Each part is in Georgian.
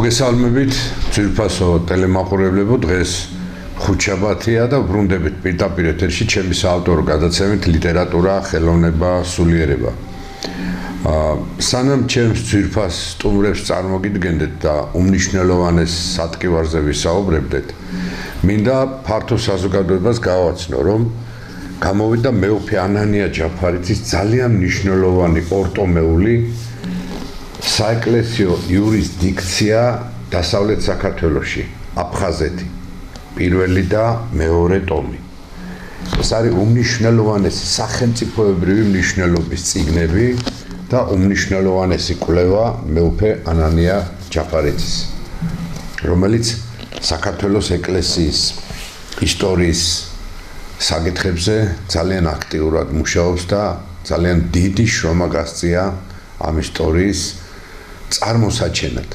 მოგესალმებით, ძვირფასო ტელემაყურებლებო, დღეს ხუთშაბათია და ვბრუნდებით პირდაპირ ეთერში ჩემი საავტორო გადაცემით ლიტერატურა, ხელოვნება, სულიერება. სანამ ჩემს ძვირფას სტუმრებს წარმოგიდგენდეთ და უმნიშვნელოვანეს სატკივარზე ვისაუბრებდეთ, მინდა ფართო საზოგადოებას გავაცნო, რომ გამოვიდა მეუფე ანანია ჯაფარიძის ძალიან მნიშვნელოვანი ორტომეული საეკლესიო იურისდიქცია დასავლეთ საქართველოში, აფხაზეთი. პირველი და მეორე ტომი. ეს არის უმნიშვნელოვანესი სახელმწიფოებრივი მნიშვნელობის წიგნები და უმნიშვნელოვანესი კვლევა მეუფე ანანია ჯაფარიძის, რომელიც საქართველოს ეკლესიის ისტორიის საკითხებზე ძალიან აქტიურად მუშაობს და ძალიან დიდი შრომა გასწია ამ ისტორიის წარმოსაჩენად.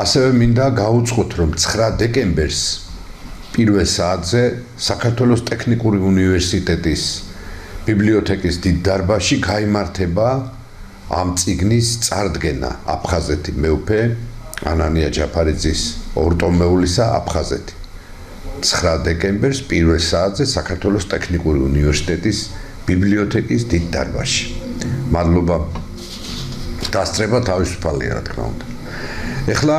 ასევე მინდა გაუწყოთ, რომ 9 დეკემბერს პირველ საათზე საქართველოს ტექნიკური უნივერსიტეტის ბიბლიოთეკის დიდ დარბაზში გაიმართება ამ წიგნის წარდგენა აფხაზეთი მეუფე ანანია ჯაფარიძის ორტომეულისა აფხაზეთი. 9 დეკემბერს პირველ საათზე საქართველოს ტექნიკური უნივერსიტეტის ბიბლიოთეკის დიდ დარბაზში. მადლობა. დასწრება თავისუფალია, რა თქმა უნდა. ეხლა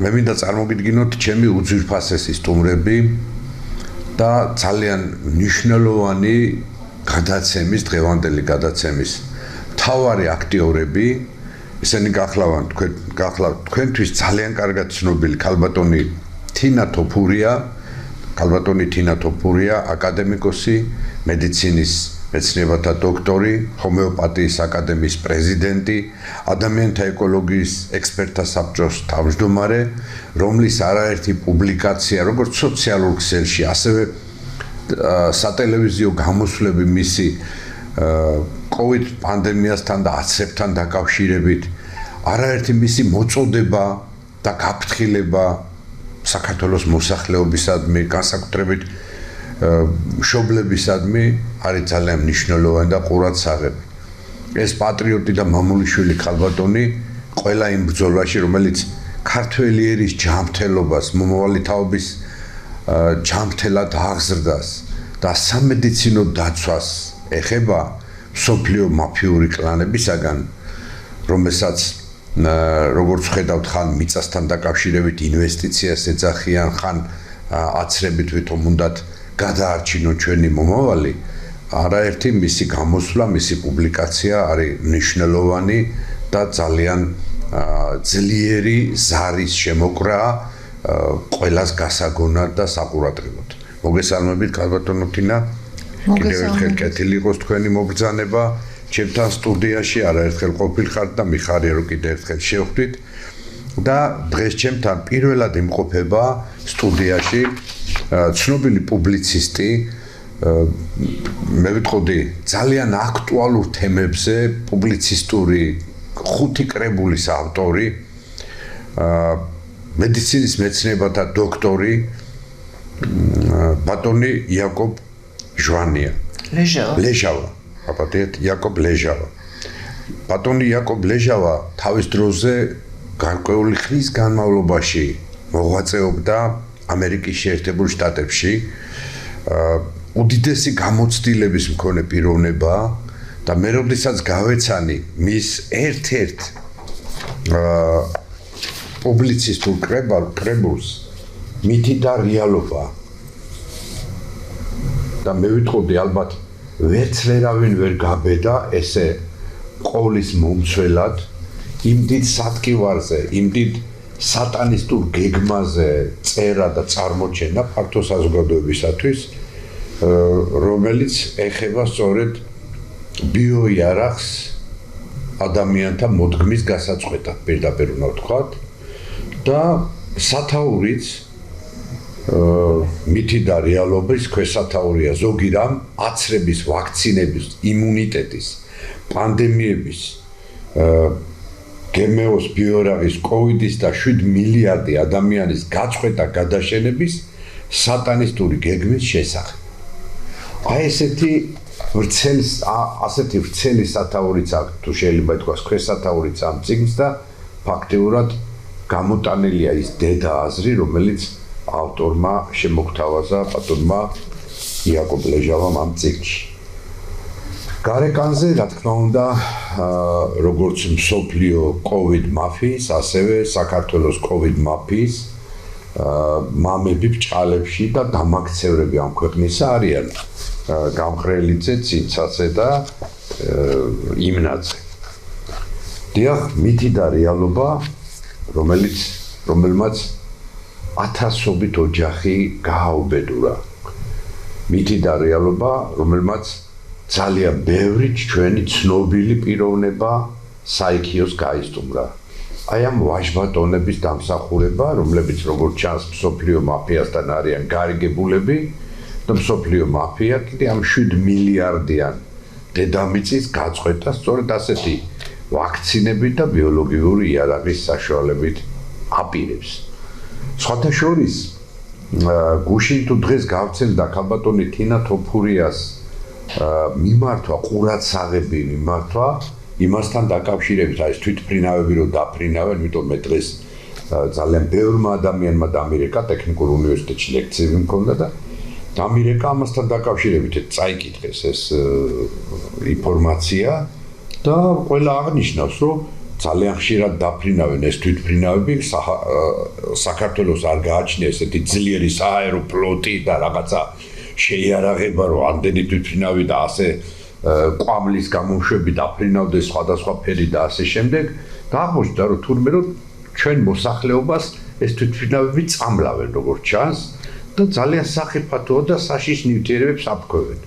მე მინდა წარმოგიდგინოთ ჩემი უძვირფასესი სტუმრები და ძალიან მნიშვნელოვანი გადაცემის, დღევანდელი გადაცემის მთავარი აქტიორები, ესენი გახლავთ თქვენთვის ძალიან კარგად ცნობილი ქალბატონი თინა თოფურია, აკადემიკოსი, მედიცინის მეცნიერებათა დოქტორი, ჰომეოპათიის აკადემიის პრეზიდენტი, ადამიანთა ეკოლოგიის ექსპერტთა საბჭოს თავმჯდომარე, რომლის არაერთი პუბლიკაცია, როგორც სოციალურ ქსელში, ასევე სატელევიზიო გამოსვლები მისი COVID პანდემიასთან და აცრებთან დაკავშირებით, არაერთი მისი მოწოდება და გაფრთხილება საქართველოს მოსახლეობისადმი, განსაკუთრებით მშობლებისადმი არის ძალიან მნიშვნელოვანი და ყურადსაღები. ეს პატრიოტი და მამულიშვილი ქალბატონი ყველა იმ ბრძოლაში, რომელიც ქართველი ერის ჯანმრთელობას, მომავალი თაობის ჯანმრთელად აღზრდას და სამედიცინო დაცვას ეხება მსოფლიო მაფიური კლანებისაგან, რომელსაც როგორც ხედავთ, ხან მიწასთან დაკავშირებით ინვესტიციას ეძახიან, ხან აცრებით ვითომ უნდათ გადაარჩინოთ ჩვენი მომავალი, არაერთი მისი გამოსვლა, მისი პუბლიკაცია არის მნიშვნელოვანი და ძალიან ძლიერი ზარის შემოკრა ყველას გასაგონად და საყურადღებოდ. მოგესალმებით, ქალბატონო თინა. კიდევ ერთხელ კეთილი იყოს თქვენი მობრძანება ჩემთან სტუდიაში, არაერთხელ ყოფილიყართ და მიხარია, რომ კიდევ ერთხელ შევხვდით. და დღეს ჩემთან პირველად იმყოფება სტუდიაში ცნობილი პუბლიცისტი, მე ვიტყოდი ძალიან აქტუალურ თემებზე პუბლიცისტური 5 კრებულის ავტორი, მედიცინის მეცნიერებათა დოქტორი, ბატონი იაკობ ჟვანია. ლეჟავა. აბადეთ იაკობ ლეჟავა. ბატონი იაკობ ლეჟავა თავის დროზე გარკვეული ხნის განმავლობაში მოღვაწეობდა ამერიკის შეერთებულ შტატებში. უდიდესი გამოცდილების მქონე პიროვნება და მე როდესაც გავეცანი მის ერთ-ერთ პუბლიცისტურ კრებულს მითი და რეალობა და მე ვიტყოდი ალბათ ვერც ვერავინ ვერ გაბედა ესე ყოვლის მომცველად იმ დიდ სატკივარზე, იმ დიდ სატანისტურ გეგმაზე წერა და წარმოჩენა ფართო საზოგადოებისათვის, რომელიც ეხება სწორედ ბიოიარაღს ადამიანთა მოდგმის გასაწყვეტად, პირდაპირ უნდა ვთქვათ, და სათაურიც მითი და რეალობის ქვესათაურია ზოგი რამ აცრების, ვაქცინების, იმუნიტეტის, პანდემიების, გემეოს, ბიოიარაღის, კოვიდის და 7 მილიარდი ადამიანის გაწყვეტა გადაშენების სატანისტური გეგმის შესახებ. აი ესეთი ვრცელი სათაურიც აქვს, თუ შეიძლება ითქვას, ქვესათაურიც ამ წიგნს და ფაქტიურად გამოტანილია ის დედა აზრი, რომელიც ავტორმა შემოგთავაზა ბატონმა იაკობ ლეჟავამ ამ წიგნში. გარეკანზე, რა თქმა უნდა, როგორც მსოფლიო COVID მაფიის, ასევე საქართველოს COVID მაფიის მამები ბჭყალებში და დამაქცევრები ამ ქვეყნისა არიან გამყრელიძე, ცინცაძე და იმნაძე. დიახ, მითი და რეალობა, რომელმაც ათასობით ოჯახი გააუბედურა. მითი და რეალობა, რომელმაც ძალიან ბევრი ჩვენი ცნობილი პიროვნება საიქიოს გაისტუმრა. აი ამ ვაჟბატონების დამსახურება, რომლებიც როგორც ჩანს მსოფლიო მაფიასთან არიან გარიგებულები და მსოფლიო მაფია კიდე ამ 7 მილიარდიან დედამიწის გაწყვეტას სწორედ ასეთი ვაქცინებით და ბიოლოგიური იარაღის საშუალებით აპირებს. სხვათა შორის, გუშინ თუ დღეს გავცემდა ქალბატონი თინა თოფურიას მიმართვა, ყურადსაღები მიმართვა იმასთან დაკავშირებით, აი ეს თვითფრინავები რო დაფრინავენ, იმიტომ მე დღეს ძალიან ბევრმა ადამიანმა დამირეკა ტექნიკურ უნივერსიტეტში ლექციები მქონდა და დამირეკა ამასთან დაკავშირებით წაიკითხეს ეს ინფორმაცია და ყველა აღნიშნავს, რომ ძალიან ხშირად დაფრინავენ ეს თვითფრინავები, საქართველოს არ გააჩნია ესეთი ძლიერი სააერო ფლოტი და რაღაცა შეიარაღება, რომ ამდენი თვითფრინავი და ასე ყვამლის გამოშვები დაფრინავდეს სხვადასხვა ფერი და ასე შემდეგ და აღმოჩნდა, რომ თურმე რომ ჩვენ მოსახლეობას ეს თვითფრინავები წამლავენ როგორც ჩანს და ძალიან სახიფათოა და საშიშ ნივთიერებებს აფქვევენ.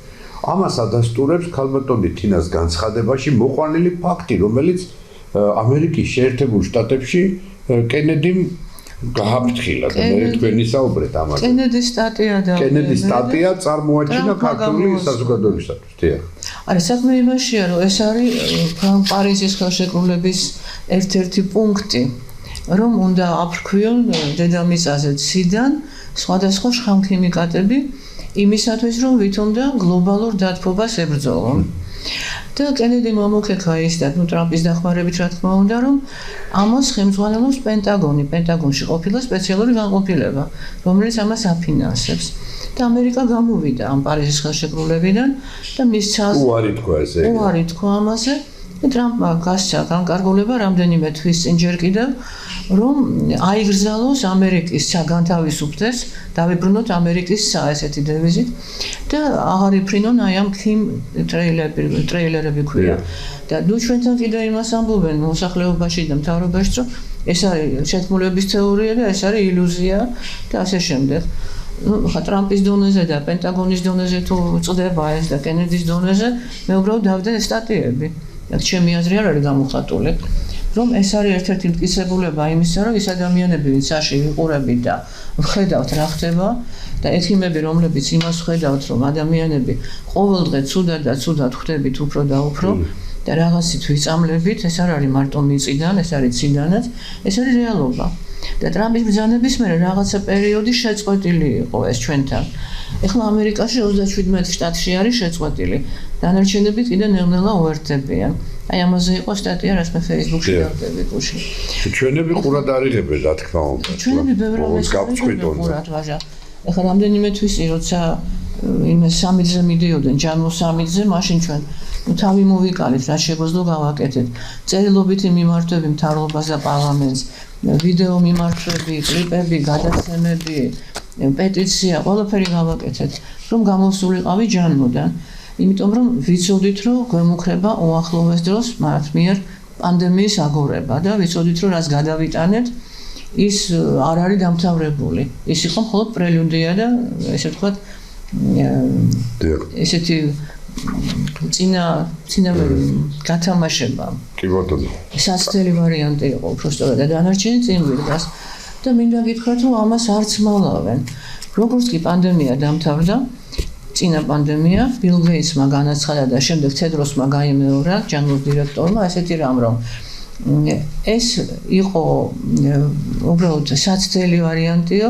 ამას ადასტურებს ქალბატონი თინას განცხადებაში მოყვანილი ფაქტი, რომელიც ამერიკის შეერთებულ შტატებში კენედიმ გააფრთხილა და მე თქვენი საუბრეთ ამაზე. კენედის სტატია და კენედის სტატია წარმოაჩინა ქართული საზოგადოებისათვის. დიახ. არა, საქმე იმაშია, რომ ეს არის პარიზის ხელშეკრულების ერთ-ერთი პუნქტი, რომ უნდა აფრქვიონ დედამიწაზე ციდან სხვადასხვა შხამქიმიკატები იმისათვის, რომ ვითომდა გლობალურ დათბობას ებრძოლონ. და კენედი მომოქექა ის და ტრამპის დახმარებით რა თქმა უნდა, რომ ამას ხელმძღვანელობს პენტაგონი. პენტაგონში ყოფილა სპეციალური განყოფილება, რომელიც ამას აფინანსებს. და ამერიკა გამოვიდა ამ პარიზის ხელშეკრულებიდან და მისცა უარი თქვა ესე. უარი თქვა ამაზე. ტრამპმა გასცა განკარგულება რამდენიმე თვის წინ ჯერ კიდევ, რომ აიგრძალოს ამერიკის განთავისუფლდეს, დავიბრუნოთ ამერიკის ესეთი დევიზით და აღარ იფრინონ აი ამ ქიმ ტრეილერები ქვია. და ნუ ჩვენთან კიდე იმას ამბობენ მოსახლეობაში და მთავრობაში, რომ ეს არის შეთქმულების თეორია და ეს არის ილუზია და ასე შემდეგ. ხა ტრამპის დონეზე და პენტაგონის დონეზე თუ წდება ეს და კენედის დონეზე, მე უბრალოდ დავდე სტატიები. ჩემი აზრი არ არის გამოხატული, რომ ეს არის ერთ-ერთი მტკიცებულება იმისა, რომ ის ადამიანები, ვინც აში ვიყურებით და ვხედავთ რა ხდება და ექიმები, რომლებიც იმას ვხედავთ, რომ ადამიანები ყოველდღე ცუდად და ცუდად ხვდებით უფრო და უფრო და რაღაცით ვიწამლებით, ეს არ არის მარტო მიწიდან, ეს არის ციდანაც, ეს არის რეალობა. და ტრამპის ბრძანების მერე რაღაცა პერიოდი შეწყვეტილი იყო ეს ჩვენთან. ეხლა ამერიკაში 37 შტატში არის შეწყვეტილი. დანარჩენები კიდე ნელ-ნელა უერთდებიან. აი ამაზე იყო სტატია, რაც მე Facebook-ში დავდები გუშინ. ჩვენები ყურად არიღებენ, რა თქმა უნდა. ჩვენები ბევრ რამეს გავწყვეტონ. ვაჟა. ეხლა რამდენიმე თვისი როცა იმას სამიძე მიდიოდნენ, ჯანმო სამიძე, მაშინ ჩვენ თავი მოვიკალეთ, რა შეგვეძლო გავაკეთეთ. წერილობითი მიმართვები მთავრობას და პარლამენტს, ვიდეო მიმართვები, კლიპები, გადაცემები, პეტიცია, ყველაფერი გავაკეთეთ, რომ გამოსულიყავი ჯანმოდან. იმიტომ რომ ვიცოდით, რომ გვემუქრება უახლოვეს დროს მათ მიერ პანდემიის აგორება და ვიცოდით, რომ რას გადავიტანეთ, ის არ არის დამთავრებული. ის იყო მხოლოდ პრელუდია და ესე ვთქვათ, ესეთი წინა გათამაშება. კი ბატონო. სასწრაფო ვარიანტი იყო უბრალოდ და დანარჩენი წინ ვიდგას და მინდა გითხრათ, რომ ამას არც მალავენ. როგორც კი პანდემია დამთავრდა, წინა პანდემია, ბილ გეიტსმა განაცხადა და შემდეგ თედროსმა გაიმეორა ჯანმოს დირექტორმა ესეთი რამ, რომ ეს იყო უბრალოდ საცდელი ვარიანტიო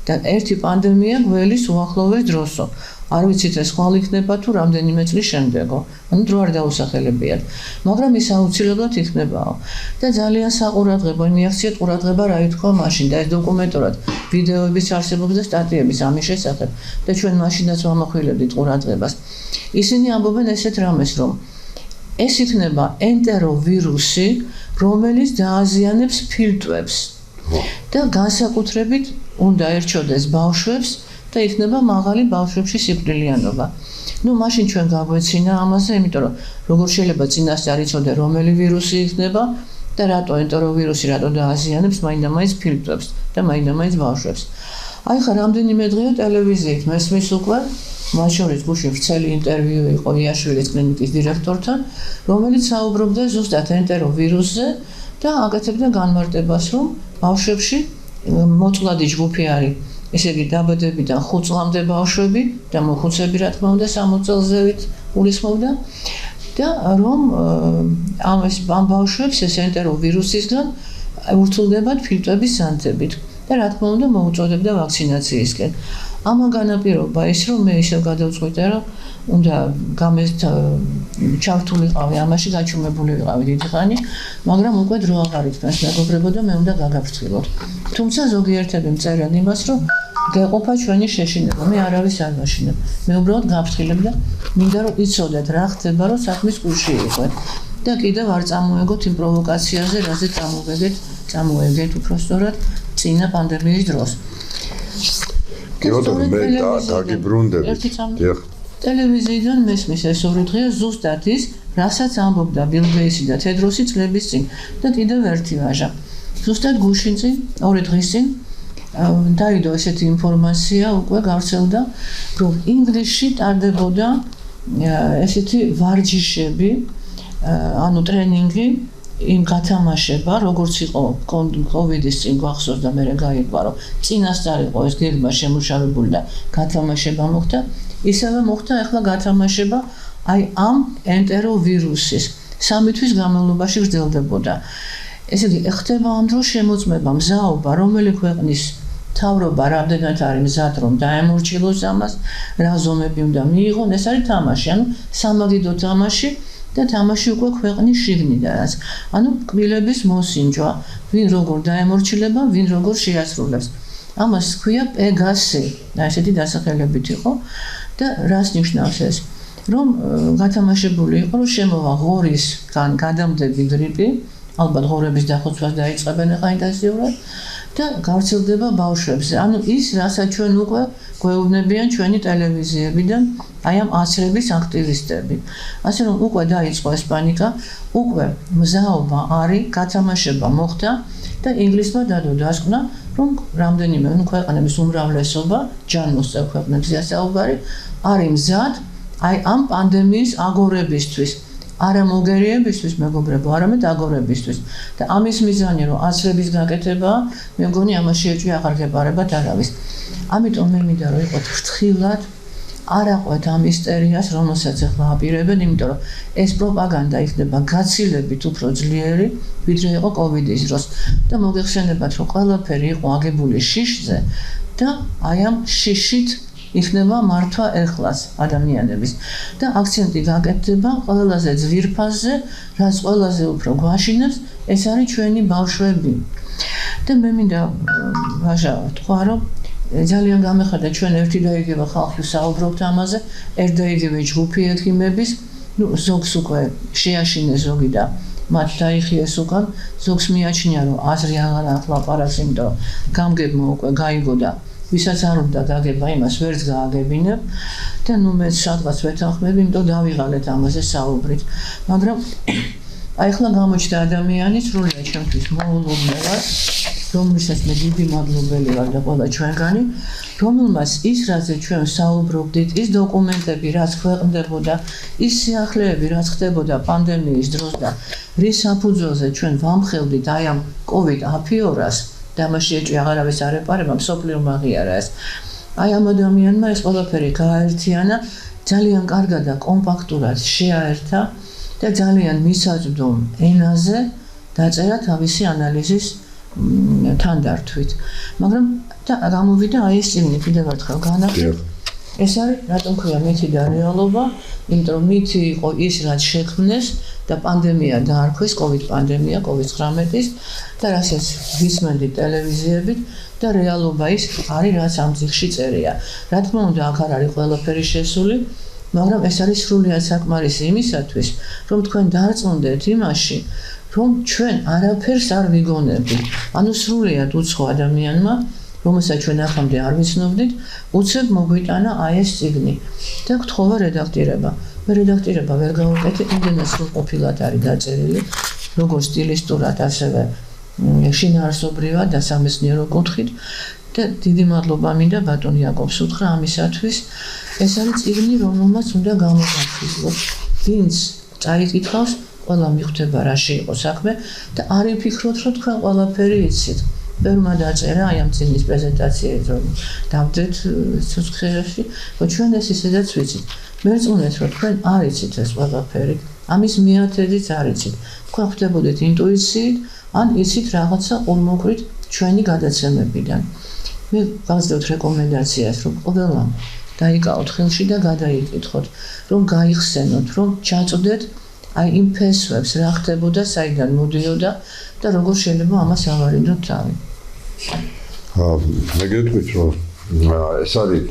და ერთი პანდემია გველის უახლოვეს დროსო. არ ვიცით ეს ხვალ იქნება თუ რამდენიმე წლის შემდეგო. ანუ დრო არ დაუსახელებიათ. მაგრამ ის აუცილებლად იქნებაო. და ძალიან საყურადღებო, მიაღწიეთ ყურადღება რა ითქვა მაშინ და ეს დოკუმენტურად ვიდეოებიც არსებობს და სტატიებიც ამის შესახებ და ჩვენ მაშინაც ვამახვილებდით ყურადღებას. ისინი ამბობენ ესეთ რამეს, რომ ეს იქნება ენტეროვირუსი, რომელიც დააზიანებს ფილტვებს და განსაკუთრებით უნდა ერჩოდეს ბავშვებს და იქნება მაღალი ბავშვებში სიკვდილიანობა. ნუ მაშინ ჩვენ გაგვეცინა ამაზე, იმიტომ რომ როგორ შეიძლება წინასწარ იცოდე რომელი ვირუსი იქნება და რატო ენტეროვირუსი რატო დააზიანებს მაინდა-მაინც ფილტვებს და მაინდა-მაინც ბავშვებს. აი ხა რამდენიმე დღეა ტელევიზიით მესმის უკვე მათ შორის გუშინ ვრცელი ინტერვიუ იყო იაშვილის კლინიკის დირექტორთან, რომელიც საუბრობდა ზუსტად ენტეროვირუსზე და აკეთებდა განმარტებას, რომ ბავშვებში მოწვლადი ჯგუფი არის, ესე იგი დაბადებიდან 5 წლამდე ბავშვები და მოხუცები რა თქმა უნდა 60 წელზევით გულისხმობდა და რომ ამ ბავშვებს ეს ენტეროვირუსისგან ურთულდებათ ფილტვების ზანთებით და რა თქმა უნდა მოუწოდებდა ვაქცინაციისკენ. ამან განაპირობა ის, რომ მე ისევ გადავწყვიტე, რომ უნდა ჩართულიყავი ამაში, გაჩუმებული ვიყავი დიდი ხანი, მაგრამ უკვე დრო აღარ იქნას მეგობრებო და მე უნდა გაგაფრთხილოთ. თუმცა ზოგიერთები მწერენ იმას, რომ გეყოფა ჩვენი შეშინება, მე არავის არ ვაშინებ. მე უბრალოდ გავფრთხილებ და მინდა რომ იცოდეთ რა ხდება, რომ საქმის გულში იყვეთ. და კიდევ არ წამოეგოთ იმ პროვოკაციაზე, რაზეც წამოეგეთ უпростоრად წინა პანდემიის დროს. კიბოდო მე დაგიბრუნდებით. ტელევიზიიდან მესმის ეს ორი დღეა ზუსტად ის, რასაც ამბობდა ბილ გეიტსი და თედროსი წლების წინ და კიდევ ერთი ვაჟა. ზუსტად გუშინ წინ, 2 დღის წინ დაიდო ესეთი ინფორმაცია უკვე გავრცელდა, რომ ინგლისში ტარდებოდა ესეთი ვარჯიშები, ანუ ტრენინგი იმ გათამაშება, როგორც იყო კოვიდის წინ გვახსოვს და მე გაიგვა, რომ წინასწარ იყო ეს გეგმა შემუშავებული და გათამაშება მოხდა, ისევე მოხდა ახლა გათამაშება აი ამ ენტეროვირუსის 3 თვის განმავლობაში გრძელდებოდა. ესე იგი, ხდება ამ დროს შემოწმება, მზაობა, რომელი ქვეყნის თავრობა რამდენად არის მზად რომ დაემორჩილოს ამას, რა ზომები უნდა მიიღონ, ეს არის თამაში, ანუ სამაგიდო თამაში და თამაში უკვე ქვეყნის შიგნიდანაც. ანუ კბილების მოსინჯვა, ვინ როგორ დაემორჩილება, ვინ როგორ შეასრულებს. ამას ქვია პეგასი, და ესეთი დასახელებით იყო და რას ნიშნავს ეს? რომ გათამაშებული იყო, რომ შემოვა ღორისგან გადამდები გრიპი, ალბათ ღორების დახოცვას დაიწყებენ ახლა ინტენსიურად და გავრცელდება ბავშვებზე. ანუ ის, რასაც ჩვენ უკვე გვეუბნებიან ჩვენი ტელევიზიებიდან, აი ამ აცრების აქტივისტები. ასე რომ უკვე დაიწყო ეს პანიკა, უკვე მზაობა არის, გათამაშება მოხდა და ინგლისმა დადო დასკვნა, რომ რამდენიმე ქვეყნების უმრავლესობა, ჯანმოსწევ ქვეყნებზეა საუბარი, არის მზად აი ამ პანდემიის აგორებისთვის. არა მოგერიებისთვის, მეგობრებო, არამედ აგორებისთვის. და ამის მიზანი რომ აცრების გაკეთება, მე მგონი ამაში ეჭვი აღარ გეპარებათ არავის. ამიტომ მე მინდა რომ იყოთ ფრთხილად, არ აყვეთ ამ ისტერიას, რომელსაც ახლა აპირებენ, იმიტომ რომ ეს პროპაგანდა იქნება გაცილებით უფრო ძლიერი, ვიდრე იყო კოვიდის დროს. და მოგეხსენებათ, რომ ყველაფერი იყო აგებული შიშზე და აი ამ შიშით იქნება მართვა ეხლას ადამიანების და აქცენტი გაკეთდება ყველაზე ძვირფასზე, რაც ყველაზე უფრო გვაშინებს, ეს არის ჩვენი ბავშვები. და მე მინდა ვაჟა თქვა, რომ ძალიან გამეხარდა ჩვენ ერთი და იგივე ხალხი საუბრობთ ამაზე, ერთ და იგივე ჯგუფი ექიმების, ნუ ზოგს უკვე შეაშინეს ზოგი და მათ დაიხიეს უკან, ზოგს მიაჩნია, რომ აზრი აღარ ახლაპარაკს, იმიტომ რომ გამგებმა უკვე გაიგო და ვისაც არ უნდა გაგება იმას ვერც გააგებინებ და ნუ მე სადღაც ვეთანხმები, იმიტომ დავიღალეთ ამაზე საუბრით. მაგრამ აი ახლა გამოჩნდა ადამიანი, სრულიად ჩემთვის მოულოდნელად, რომელსაც მე დიდი მადლობელი ვარ და ყველა ჩვენგანი, რომელმაც ის, რაზე ჩვენ საუბრობდით, ის დოკუმენტები, რაც ქვეყნდებოდა, ის სიახლეები, რაც ხდებოდა პანდემიის დროს და რის საფუძველზე ჩვენ ვამხელდით აი ამ COVID აფიორას, და ამაში ეჭვი აღარავის არ ეპარება, მსოფლიო აღიარა ეს. აი ამ ადამიანმა ეს ყველაფერი გააერთიანა, ძალიან კარგად და კომპაქტურად შეაერთა და ძალიან მისაწვდომ ენაზე დაწერა თავისი ანალიზის თანდართვით. მაგრამ და გამოვიდა აი ეს წიგნი, კიდევ ერთხელ განახილეთ. ეს არის რატომ ქვია მითი და რეალობა, იმიტომ რომ მითი იყო ის რაც შექმნეს და პანდემია დაარქვეს, COVID პანდემია, COVID-19 და რასაც ვისმენდი ტელევიზიებით და რეალობა ის არის რაც ამ წიგნში წერია. რა თქმა უნდა, აქ არ არის ყველაფერი შესული, მაგრამ ეს არის სრულიად საკმარისი იმისათვის, რომ თქვენ დარწმუნდეთ იმაში, რომ ჩვენ არაფერს არ ვიგონებთ. ანუ სრულიად უცხო ადამიანმა, რომელსაც ჩვენ ახამდე არ ვიცნობდით, უცებ მოგვიტანა აი ეს წიგნი და გთხოვა რედაქტირება. მე რედაქტირება ვერ გავუკეთე, იმდენად სრულყოფილად არის დაწერილი, როგორც სტილისტურად, ასევე შინაარსობრივად და სამეცნიერო კუთხით და დიდი მადლობა მინდა ბატონ იაკობს უთხრა ამისათვის. ეს არის წიგნი, რომელმაც უნდა გამოგაფრთხილოს. ვინც წაიკითხავს, ყველა მიხვდება რაში იყო საქმე და არ იფიქროთ, რომ თქვენ ყველაფერი იცით. ბევრმა დაწერა აი ამ წიგნის პრეზენტაციაზე, რომ დავდეთ სიცხეში, რომ ჩვენ ეს ისედაც ვიცით. მერწმუნეთ, რომ თქვენ არ იცით ეს ყველაფერი. ამის მიათედით არ იცით. თქვენ ხვდებოდეთ ინტუიციით, ან იცით რაღაცა ორმოქმედ ჩვენი გადაცემებიდან. მე გავსდევთ რეკომენდაციას, რომ ყველამ დაიკავოთ ხელში და გადაიკითხოთ, რომ გაიხსენოთ, რომ ჩაწვდეთ აი იმ ფესვებს, რა ხდებოდა, საიდან მოდიოდა და როგორ შეიძლება ამას ავარიდოთ თავი. მე გეტყვით, რომ ეს არის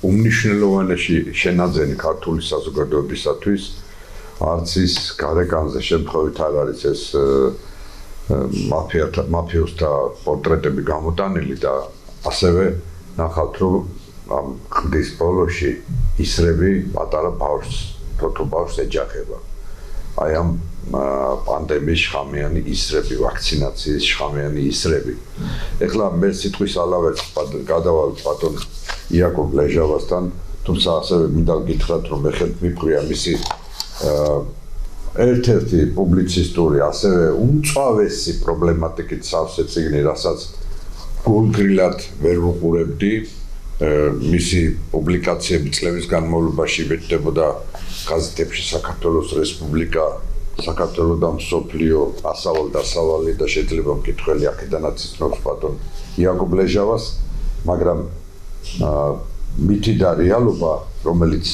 უმნიშვნელოვანესი შენაძენი ქართული საზოგადოებისათვის, არც ის გარეკანზე შემთხვევით არ არის ეს მაფიოსთა პორტრეტები გამოტანილი და ასევე ნახავთ, რომ ამ ხდის ბოლოში ისრები პატარა ბავშვს, თოთო ბავშვს ეჯახება. აი ამ პანდემიის შხამიანი ისრები, ვაქცინაციის შხამიანი ისრები. ეხლა მე სიტყვის ალავერს გადავალ ბატონ იაკობ ლეჟავასთან, თუმცა ასევე მინდა გითხრათ, რომ მე ხელთ მიფრია მისი ერთ-ერთი პუბლიცისტური, ასევე უმწვავესი პრობლემატიკით სავსე წიგნი, რასაც გულგრილად ვერ ვუყურებდი, მისი პუბლიკაციები წლების განმავლობაში იბეჭდებოდა გაზეთებში საქართველოს რესპუბლიკა, საქართველოს და მსოფლიო, ასავალ-დასავალი და შეიძლება მკითხველი აქედანაც იცნობს ბატონ იაკობ ლეჟავას, მაგრამ მითი და რეალობა, რომელიც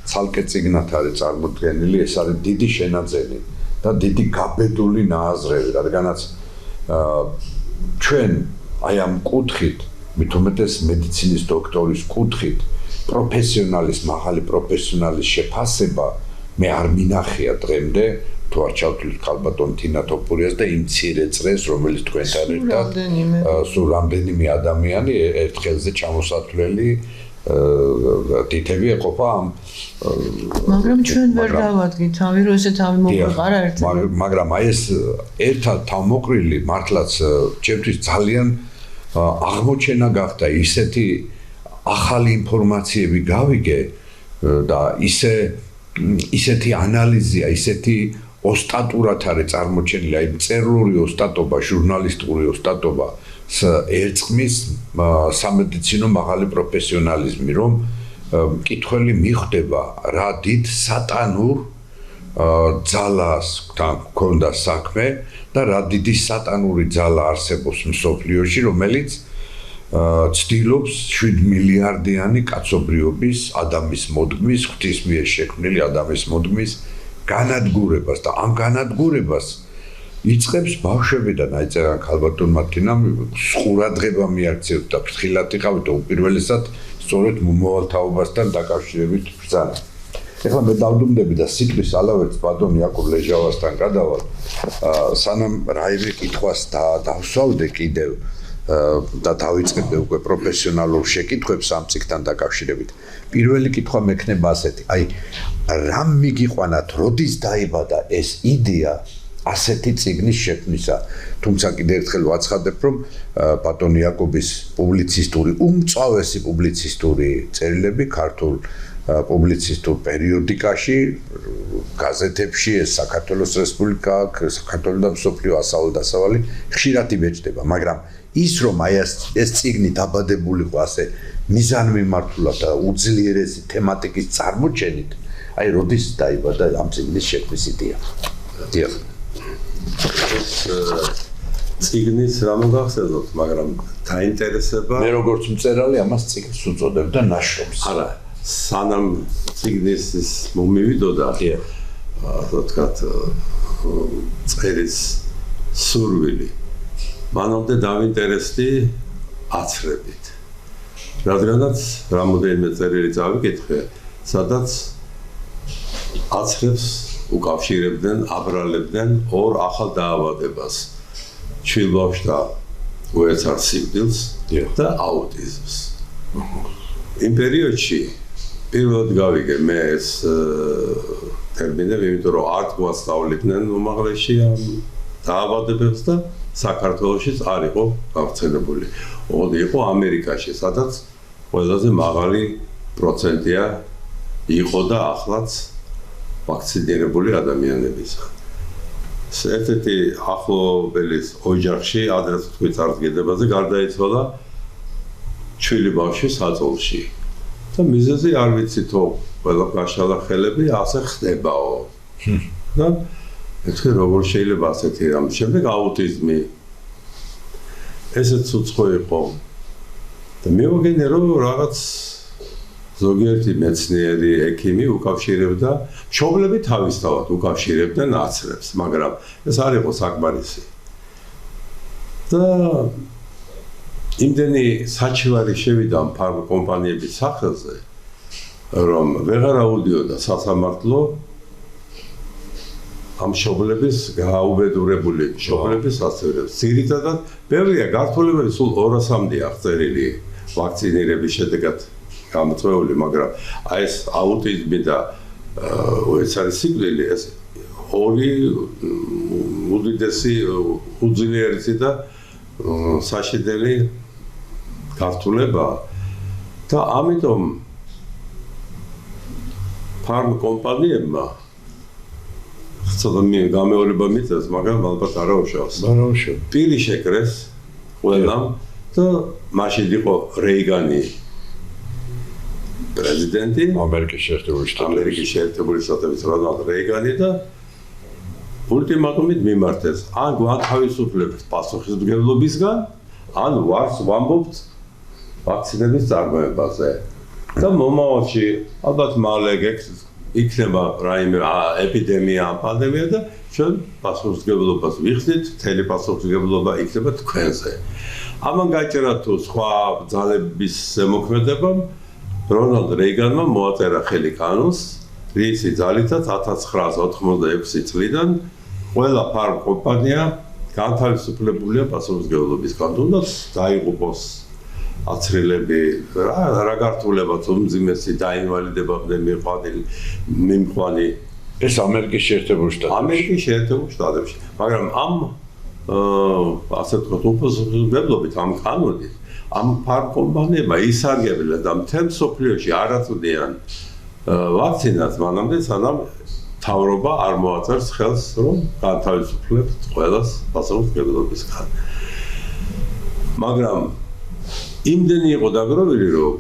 ცალკე წიგნად არის წარმოდგენილი, ეს არის დიდი შენაძენი და დიდი გაბედული ნააზრევი, რადგანაც ჩვენ აი ამ კუთხით, მით უმეტეს მედიცინის დოქტორის კუთხით, პროფესიონალის, მაღალი პროფესიონალის შეფასება მე არ მინახია დღემდე, თუ არ ჩავთვლით ქალბატონ თინა თოფურიას და იმ მცირე წრეს, რომელიც თქვენთან ერთად სულ რამდენიმე ადამიანი ერთ ხელზე ჩამოსათვლელი თითები ეყოფა ამ მაგრამ ჩვენ ვერ დავადგით თავი, რომ ესე თავი მოგვიყარა ერთად. მაგრამ აი ეს ერთად თავმოყრილი მართლაც ჩემთვის ძალიან აღმოჩენა გახდა, ისეთი ახალი ინფორმაციები გავიგე და ისეთი ანალიზია, ისეთი ოსტატურად არის წარმოჩენილი, აი წერლური ოსტატობა, ჟურნალისტური ოსტატობა ერწყმის სამედიცინო მაღალი პროფესიონალიზმი, რომ მკითხველი მიხვდება რა დიდ სატანურ ძალას გქონდა საქმე და რა დიდი სატანური ძალა არსებობს მსოფლიოში, რომელიც ცდილობს 7 მილიარდიანი კაცობრიობის ადამიანის მოდგმის, ღვთის მიერ შექმნილი ადამიანის მოდგმის განადგურებას და ამ განადგურებას იწყებს ბავშვებიდან, აი წერა ქალბატონმა თინამ ყურადღება მიაქცევთ და ფრთხილად იყავით და უპირველესად სწორედ მომავალთაობასთან დაკავშირებით ბრძანა. ეხლა მე დავდუმდები და სიტყვის ალავერს ბატონ იაკობ ლეჟავასთან გადავალ, სანამ რაიმე კითხვას დავსვავდე კიდევ და დავიწყებდი უკვე პროფესიონალურ შეკითხვებს ამ წიგნთან დაკავშირებით. პირველი კითხვა მექნება ასეთი, აი რა მიგიყვანათ, როდის დაიბადა ეს იდეა ასეთი წიგნის შექმნისა, თუმცა კიდევ ერთხელ ვაცხადებ, რომ ბატონ იაკობის პუბლიცისტური, უმწვავესი პუბლიცისტური წერილები ქართულ პუბლიცისტურ პერიოდიკაში, გაზეთებში, ეს საქართველოს რესპუბლიკა, საქართველოს და მსოფლიო ასავალ-დასავალი ხშირად იბეჭდება, მაგრამ ის რომ აი ეს წიგნი დაბადებულიყო ასე მიზანმიმართულად და უძლიერესი თემატიკის წარმოჩენით, აი როდის დაიბადა ამ წიგნის შექმნის იდეა? დიახ. ეს წიგნის რა მოგახსენოთ, მაგრამ დაინტერესება მე როგორც მწერალი ამას წიგნს უწოდებდა ნაშრომს. არა, სანამ ციგნის ის მომივიდოდა ასე ვთქვათ წერის სურვილი მანამდე დავინტერესდი აცრებით რადგანაც რამოდენიმე წერილი წავიკითხე სადაც აცრებს უკავშირებდნენ აბრალებდნენ ორ ახალ დაავადებას ჩვილბავშვს და უეცარ სიკვდილს და აუტიზმს იმ პერიოდში პირველად გავიგე მე ეს ტერმინები იმიტომ რომ არ გვასწავლიდნენ უმაღლესში ამ დაავადებებს და საქართველოშიც არ იყო გავრცელებული ოღონდ იყო ამერიკაში სადაც ყველაზე მაღალი პროცენტია იყო და ახლაც ვაქცინირებული ადამიანებისა. ერთ-ერთი ახლობელის ოჯახში ადრეს თქვი წარდგედებაზე გარდაიცვალა ჩვილი ბავშვი საწოლში. და მიზეზი არ ვიცი თო ყველა გაშალა ხელები ასე ხდებაო. და ეთქე როგორ შეიძლება ასეთი რამ შემდეგ აუტიზმი ესეც უცხო იყო. და მევაგენე რომ რაღაც ზოგიერთი მეცნიერი ექიმი უკავშირებდა მშობლები თავისთავად უკავშირებდნენ აცრებს მაგრამ ეს არ იყო საკმარისი და იმდენი საჩივარი შევიდა ფარმკომპანიების სახელზე რომ ვეღარ აუდიოდა სასამართლო ამ მშობლების გაუბედურებული მშობლების ასეულებს ძირითადად ბევრია გართულებები სულ 200-მდე აღწერილი ვაქცინირების შედეგად გამოწვეული, მაგრამ აი ეს აუტიზმი და უეცარი სიკვდილი ეს ორი უდიდესი უძლიერესი და საშინელი გართულება და ამიტომ ფარმკომპანიებმა ცოტა გამეორება მიწევს, მაგრამ ალბათ არ აუშავს. პირი შეკრეს ყველამ და მაშინ იყო რეიგანი პრეზიდენტი ამერიკის შეერთებული შტატების რონალდ რეიგანი და ულტიმატუმით მიმართეს ან გვათავისუფლებთ პასუხისმგებლობისგან ან ვარს ვამბობთ ვაქცინების წარმოებაზე და მომავალში ალბათ მალე იქნება რაიმე ეპიდემია ან პანდემია და ჩვენ პასუხისმგებლობას ვიხდით მთელი პასუხისმგებლობა იქნება თქვენზე ამან გაჭირა თუ სხვა ძალების ზემოქმედებამ რონალდ რეიგანმა მოაწერა ხელი კანონს, რისი ძალითაც 1986 წლიდან ყველა ფარმკომპანია განთავისუფლებულია პასუხისმგებლობისგან. თუნდაც დაიღუპოს აცრილები, რა გართულებაც უმძიმესი დაინვალიდებამდე მიმყვანი ეს ამერიკის შეერთებული შტატებში. მაგრამ ამ ასე ვთქვათ, უპასუხისმგებლობით ამ კანონით ამ ფარმკომპანიებმა ისარგებლა და მთელ მსოფლიოში არ აწვდიან ვაქცინას მანამდე სანამ მთავრობა არ მოაწერს ხელს რომ განთავისუფლებთ ყველას პასუხისმგებლობისგან. მაგრამ იმდენი იყო დაგროვილი რომ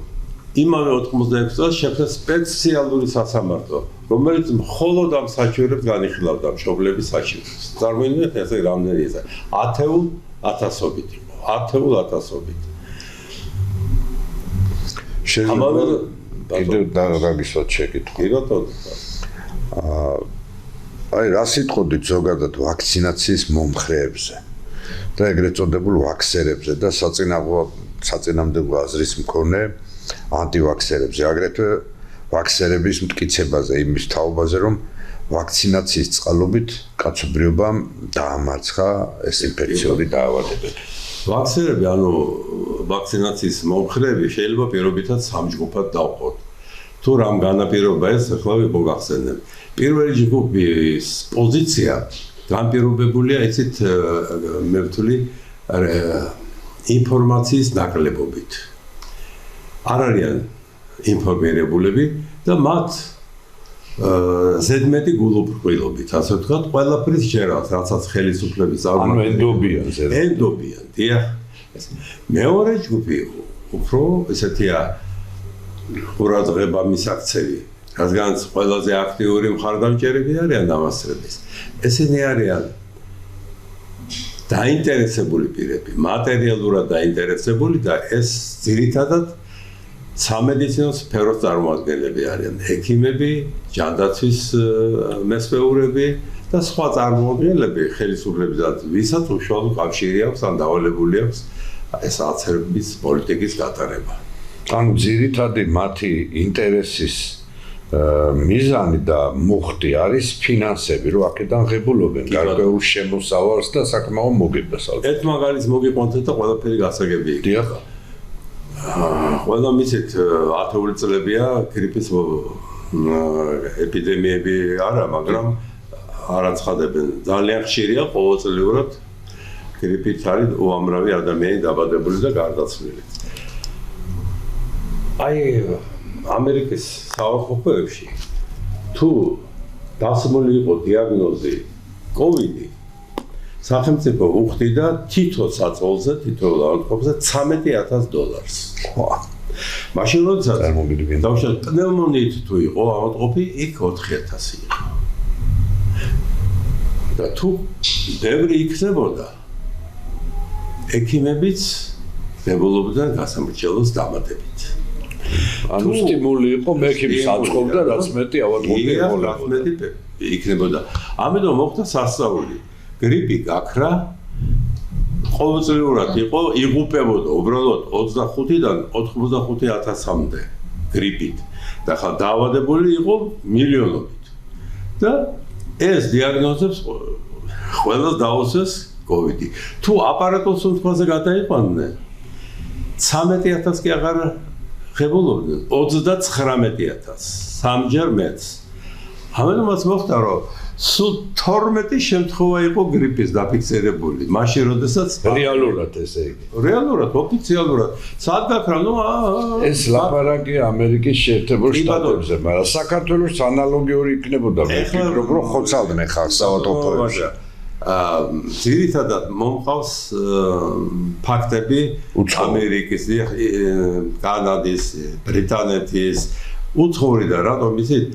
იმავე 86 წელს შექმნეს სპეციალური სასამართლო რომელიც მხოლოდ ამ საჩუქრებს განიხილავდა მშობლების საჩუქრებს. წარმოიდგინეთ ესე რამდენი ეს 10,000-ობით იყო 10,000-ობით კიდევ დაგისვათ შეკითხვა. აი რა სიტყოდით ზოგადად ვაქცინაციის მომხრეებზე და ეგრეთ წოდებულ ვაქსერებზე და საწინააღმდეგო აზრის მქონე ანტივაქსერებზე, აგრეთვე ვაქსერების მტკიცებაზე, იმის თაობაზე, რომ ვაქცინაციის წყალობით კაცობრიობამ დაამარცხა ეს ინფექციური დაავადებები. ვაქსერები, ანუ ვაქცინაციის მომხრეები შეიძლება პირობითად სამჯგუფად დავყოთ. თუ რამ განაპირობა ეს, ახლა მოგახსენებ. პირველი ჯგუფის პოზიცია განპირობებულია იცით მე ვთვლი ინფორმაციის ნაკლებობით. არ არიან ინფორმირებულები და მათ ზედმეტი გულუბრყვილობით, ასე ვთქვათ, ყველაფრის ჯერავს, რაცაც ხელისუფლების წარმოადგენს. ენდობიან, დიახ. მეორე ჯგუფი უფრო ესეთია ყურადღება მისაქცევი, რადგანაც ყველაზე აქტიური მხარდამჭერები არიან დამასწრების. ესენი არიან დაინტერესებული პირები, მატერიალურად დაინტერესებული და ეს ძირითადად სამედიცინო სფეროს წარმოადგენლები არიან ექიმები, ჯანდაცვის მესვეურები და სხვა წარმოადგენლები ხელისუფლებისგან, ვისაც უშუალო კავშირი აქვს ან დავალებული აქვს ეს აცერების პოლიტიკის გატარება. ანუ ძირითადი მათი ინტერესის მიზანი და მუხტი არის ფინანსები, რომ აქედან ღებულობენ გარკვეულ შემოსავალს და საკმაო მოგებას. ერთ მაგალითს მოგიყვანთ და ყველაფერი გასაგები იქნება. დიახ. ყველა მისით 10 წლებია გრიპის ეპიდემიები არა, მაგრამ არაცხადებენ. ძალიან ხშირია ყოველწლიურად გრიპით არის უამრავი ადამიანი დაბადებული და გარდაცვლილი. აი ამერიკის საავადმყოფოებში თუ დასმული იყო დიაგნოზი COVID-ი, სახელმწიფო უხდიდა თითო საწოლზე, თითოეულ ავადმყოფზე $13,000. მაშინ როდესაც დავუშვათ პნევმონიით თუ იყო ავადმყოფი, იქ 4,000 იყო. და თუ ბევრი იქნებოდა, ექიმებიც დებულობდნენ გასამრჩევლოს დამატებით. ანუ სტიმული იყო მექიმს აწყობდა რაც მეტი ავადმყოფი იქნებოდა. ამიტომ მოხდა სასწაული. გრიპი გაქრა ყოველწლიურად იყო იღუპებოდა უბრალოდ 25-დან 85,000-მდე გრიპით. და ხა დაავადებული იყო მილიონობით. და ეს დიაგნოზებს ყველას დაუსვეს COVID-ი. თუ აპარატოს უმთვაზე გადაიყვანდნენ 13,000 კი აღარ ღებულობდნენ 39,000 სამჯერ მეც. ამიტომაც მოხდა რომ სულ 12 შემთხვევა იყო გრიპის დაფიქსირებული. მაშინ როდესაც რეალურად ესე იგი. რეალურად, ოფიციალურად. სად გაქრა, ეს ლაპარაკი ამერიკის შეერთებულ შტატებზე, მაგრამ საქართველოს ანალოგიური იქნებოდა. მე ვფიქრობ, რომ ხოცავდნენ ხალხს საავადმყოფოებში. ძირითადად მომყავს ფაქტები ამერიკის, კანადის, ბრიტანეთის უცხოური და რატომ იცით?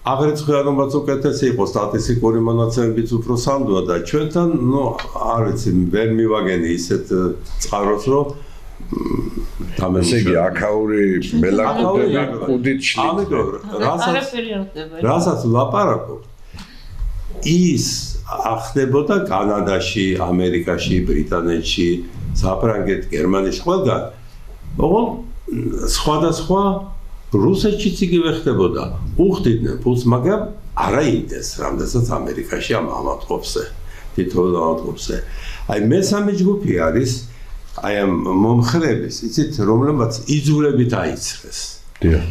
აღრიცხვიანობაც უკეთესი იყო, სტატისტიკური მონაცემებიც უფრო სანდოა და ჩვენთან, არ ვიცი, ვერ მივაგენი ისეთ წყაროს, რომ ესე იგი, აქაური მელანქოდები კუდით შლით. ამიტომ, რასაც ლაპარაკობ, ის ახდებოდა კანადაში, ამერიკაში, ბრიტანეთში, საფრანგეთში, გერმანიაში, ყველგან. ოღონდ სხვადასხვა რუსეთშიც იგივე ხდებოდა. უხდიდნენ ფულს, მაგრამ არა იმდეს, რამდენსაც ამერიკაში ამ ავადმყოფზე, თითოეულ ავადმყოფზე. აი მესამე ჯგუფი არის აი ამ მომხრების, იცით, რომლებაც იძულებით აიცხეს. დიახ.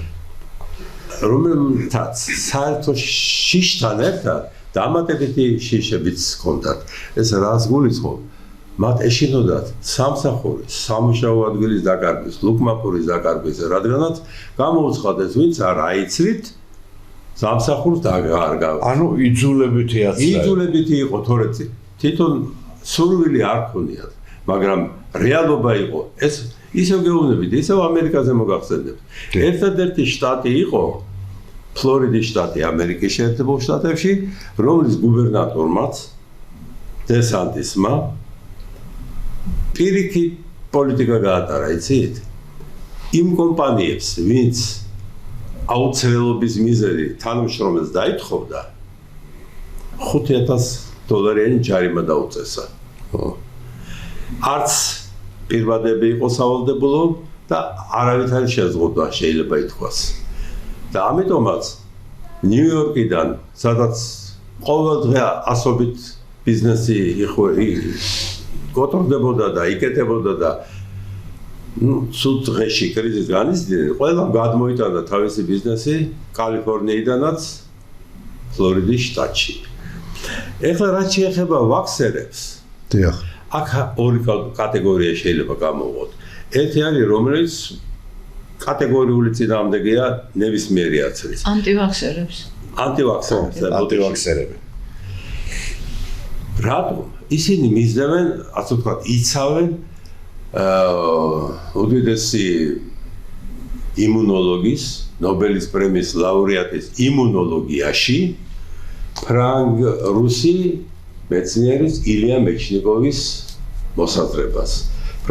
რომელთაც საერთო შიშთან ერთად დამატებითი შიშებიც ჰქონდათ. ეს რას გულისხმობს? მათ ეშინოდათ სამსახური, სამუშაო ადგილის დაკარგვის, ლუკმაკურის დაკარგვის, რადგანაც გამოუცხადეს, ვინც არ აიცრით, სამსახურს დაკარგავს. ანუ იძულებითი აცრა. იძულებითი იყო, თორე თვითონ სურვილი არ ქონიათ, მაგრამ რეალობა იყო. ეს ისევ გეუბნებით, ისევ ამერიკაზე მოგახსენებთ. ერთადერთი შტატი იყო ფლორიდის შტატი ამერიკის შეერთებულ შტატებში, რომლის გუბერნატორმაც დესანტისმა პირიქი პოლიტიკა გაატარა, იცით? იმ კომპანიებს, ვინც აუცილებლობის მიზეზი თანამშრომელს დაითხოვდა, $5,000 ჯარიმა დაუწესა. არც პირვადები იყო სავალდებულო და არავითარი შეზღუდვა შეიძლება ითქვას. და ამიტომაც ნიუ-იორკიდან, სადაც ყოველ დღე ასობით ბიზნესი გოტრდებოდა და იკეთებოდა და სულ დღეში კრიზისს განიცდიდნენ, ყველამ გადმოიტანა თავისი ბიზნესი კალიფორნიიდანაც ფლორიდის შტატში. ეხლა რაც შეეხება ვაქსერებს, დიახ. აქ ორი კატეგორია შეიძლება გამოვყოთ. ერთი არის, რომელიც კატეგორიული წინააღმდეგია ნებისმიერი აცრის. ანტივაქსერებს. ანტივაქსერები. რატომ? ისინი მისდევენ, ასე ვთქვათ, იცავენ უდიდესი იმუნოლოგის, ნობელის პრემიის ლაურეატის იმუნოლოგიაში ფრანგ-რუსი მეცნიერის ილია მეჩნიკოვის მოსაზრებას.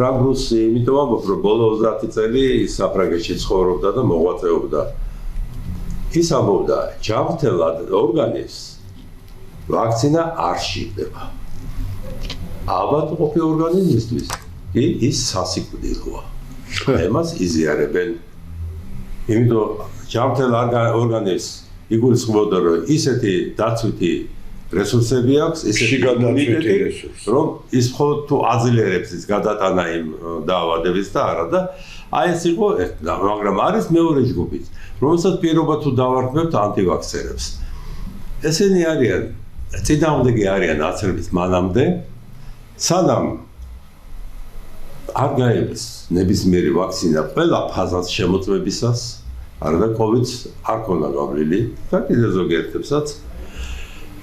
ფრანგულს იმიტომ ამბობ, რომ ბოლო 30 წელი საფრანგეთში ცხოვრობდა და მოღვაწეობდა. ის ამბობდა, ჯანმრთელ ორგანიზმს ვაქცინა არ სჭირდება. ალბათ ყოფი ორგანიზმისთვის ის სასიკვდილოა. ემას იზიარებენ. იმიტომ ჯანმრთელ ორგანიზმს იგულისხმებოდა, რომ ისეთი დაცვითი რესურსები აქვს, ისეთი გადაცვითი რესურსი, რომ ის მხოლოდ თუ აძლიერებს ის გადატანა იმ დაავადების და არა და აი ეს იყო ერთი, მაგრამ არის მეორე ჯგუფიც, რომელსაც პირობა თუ დავარქმევთ ანტივაქსერებს. ესენი არიან, წინააღმდეგი არიან აცრების მანამდე, სანამ არ გაივლის ნებისმიერი ვაქცინა ყველა ფაზას შემოწმებისას, არა და COVID-ს არ ქონდა გავლილი და კიდევ ზოგიერთებსაც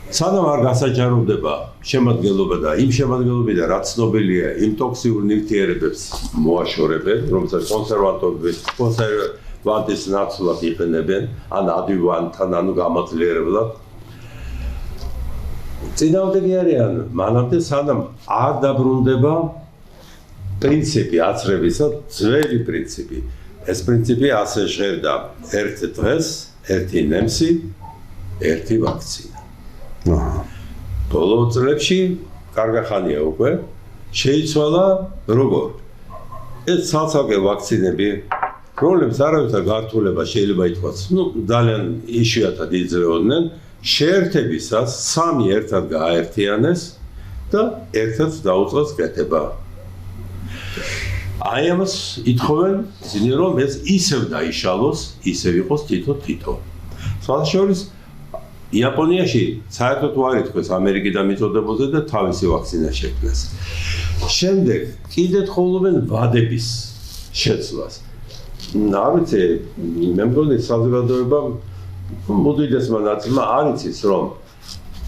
სანამ არ გასაჯაროვდება შემადგენლობა და იმ შემადგენლობიდან რაც ცნობილია იმ ტოქსიურ ნივთიერებებს მოაშორებენ, რომელსაც კონსერვანტის ნაცვლად იყენებენ, ან ადიუვანტთან, ანუ გამაძლიერებლად. წინააღმდეგი არიან მანამდე, სანამ არ დაბრუნდება პრინციპი აცრებისა, ძველი პრინციპი. ეს პრინციპი ასე ჟღერდა ერთ დღეს, ერთი ნემსი, ერთი ვაქცინა. ბოლო წლებში კარგი ხანია უკვე შეიცვალა როგორ ეს ცალ-ცალკე ვაქცინები რომლებიც არავის არ გართულება შეიძლება ითქვას ძალიან იშვიათად იძლეოდნენ შეერთებისას სამი ერთად გააერთიანეს და ერთად დაუწყეს კეთება აი ამას ითხოვენ ისინი რომ ეს ისევ დაიშალოს ისევ იყოს თითო სხვადასხვა იაპონიაში საერთოდ არ ითქვეს ამერიკიდან მიწოდებაზე და თავისი ვაქცინა შექმნეს. შემდეგ კიდევ თხოვობენ ვადების შეცვლას. არ ვიცი, მე მგონი საზოგადოება მუდიდესმა ნაწილმა არ იცის, რომ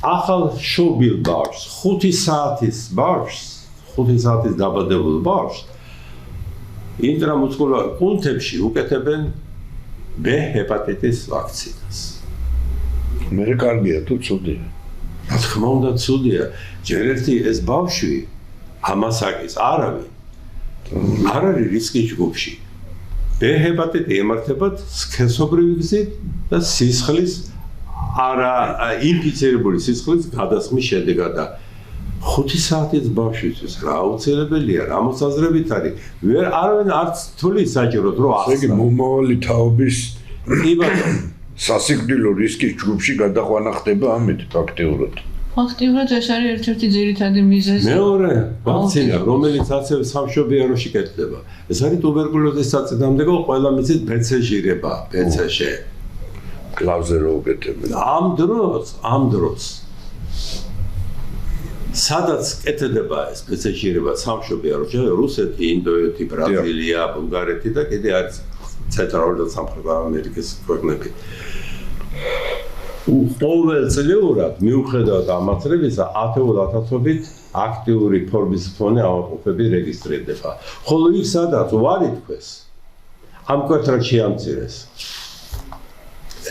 ახალ შობილ ბავშვს, 5 საათის ბავშვს, 5 საათის დაბადებულ ბავშვს ინტრამუსკულარ კუნთებში უკეთებენ B ჰეპატიტის ვაქცინას. მე კარგია თუ ცუდია. რა თქმა უნდა ცუდია. ჯერ ერთი ეს ბავშვი ამასაკის არავინ არ არის რისკის ჯგუფში. B ჰეპატიტი ემართებათ სქესობრივი გზით და სისხლის არა ინფიცირებული სისხლის გადასხმის შედეგად და 5 საათის ბავშვისთვის რა აუცილებელია, რა მოსაზრებით არის. ვერ არავინ არც თulis საჭიროდ რომ ასე იგი მომავალი თაობის სასიკვდილო რისკის ჯგუფში გადაყვანა ხდება ამით ფაქტიურად. ფაქტიურად ეს არის ერთ-ერთი ძირითადი მიზეზი. მეორე ვაქცინა, რომელიც ასევე სამშობიაროში კეთდება. ეს არის ტუბერკულოზის საწინააღმდეგო ყველა მიწის BCG-რება, BCG. კლავზე რო უკეთებენ. ამ დროს სადაც კეთდება ეს BCG-რება სამშობიაროში, რუსეთი, ინდოეთი, ბრაზილია, ბულგარეთი და კიდე არის ცენტრალური და სამხრეთ ამერიკის ქვეყნები. ყოველწლიურად მიუხედავად ამათრებისა, ათეულ ათასობით აქტიური ფორმის მქონე ავადმყოფები რეგისტრირდება. ხოლო იქ სადაც უარი თქვეს, ამ კვეთრად შეამცირეს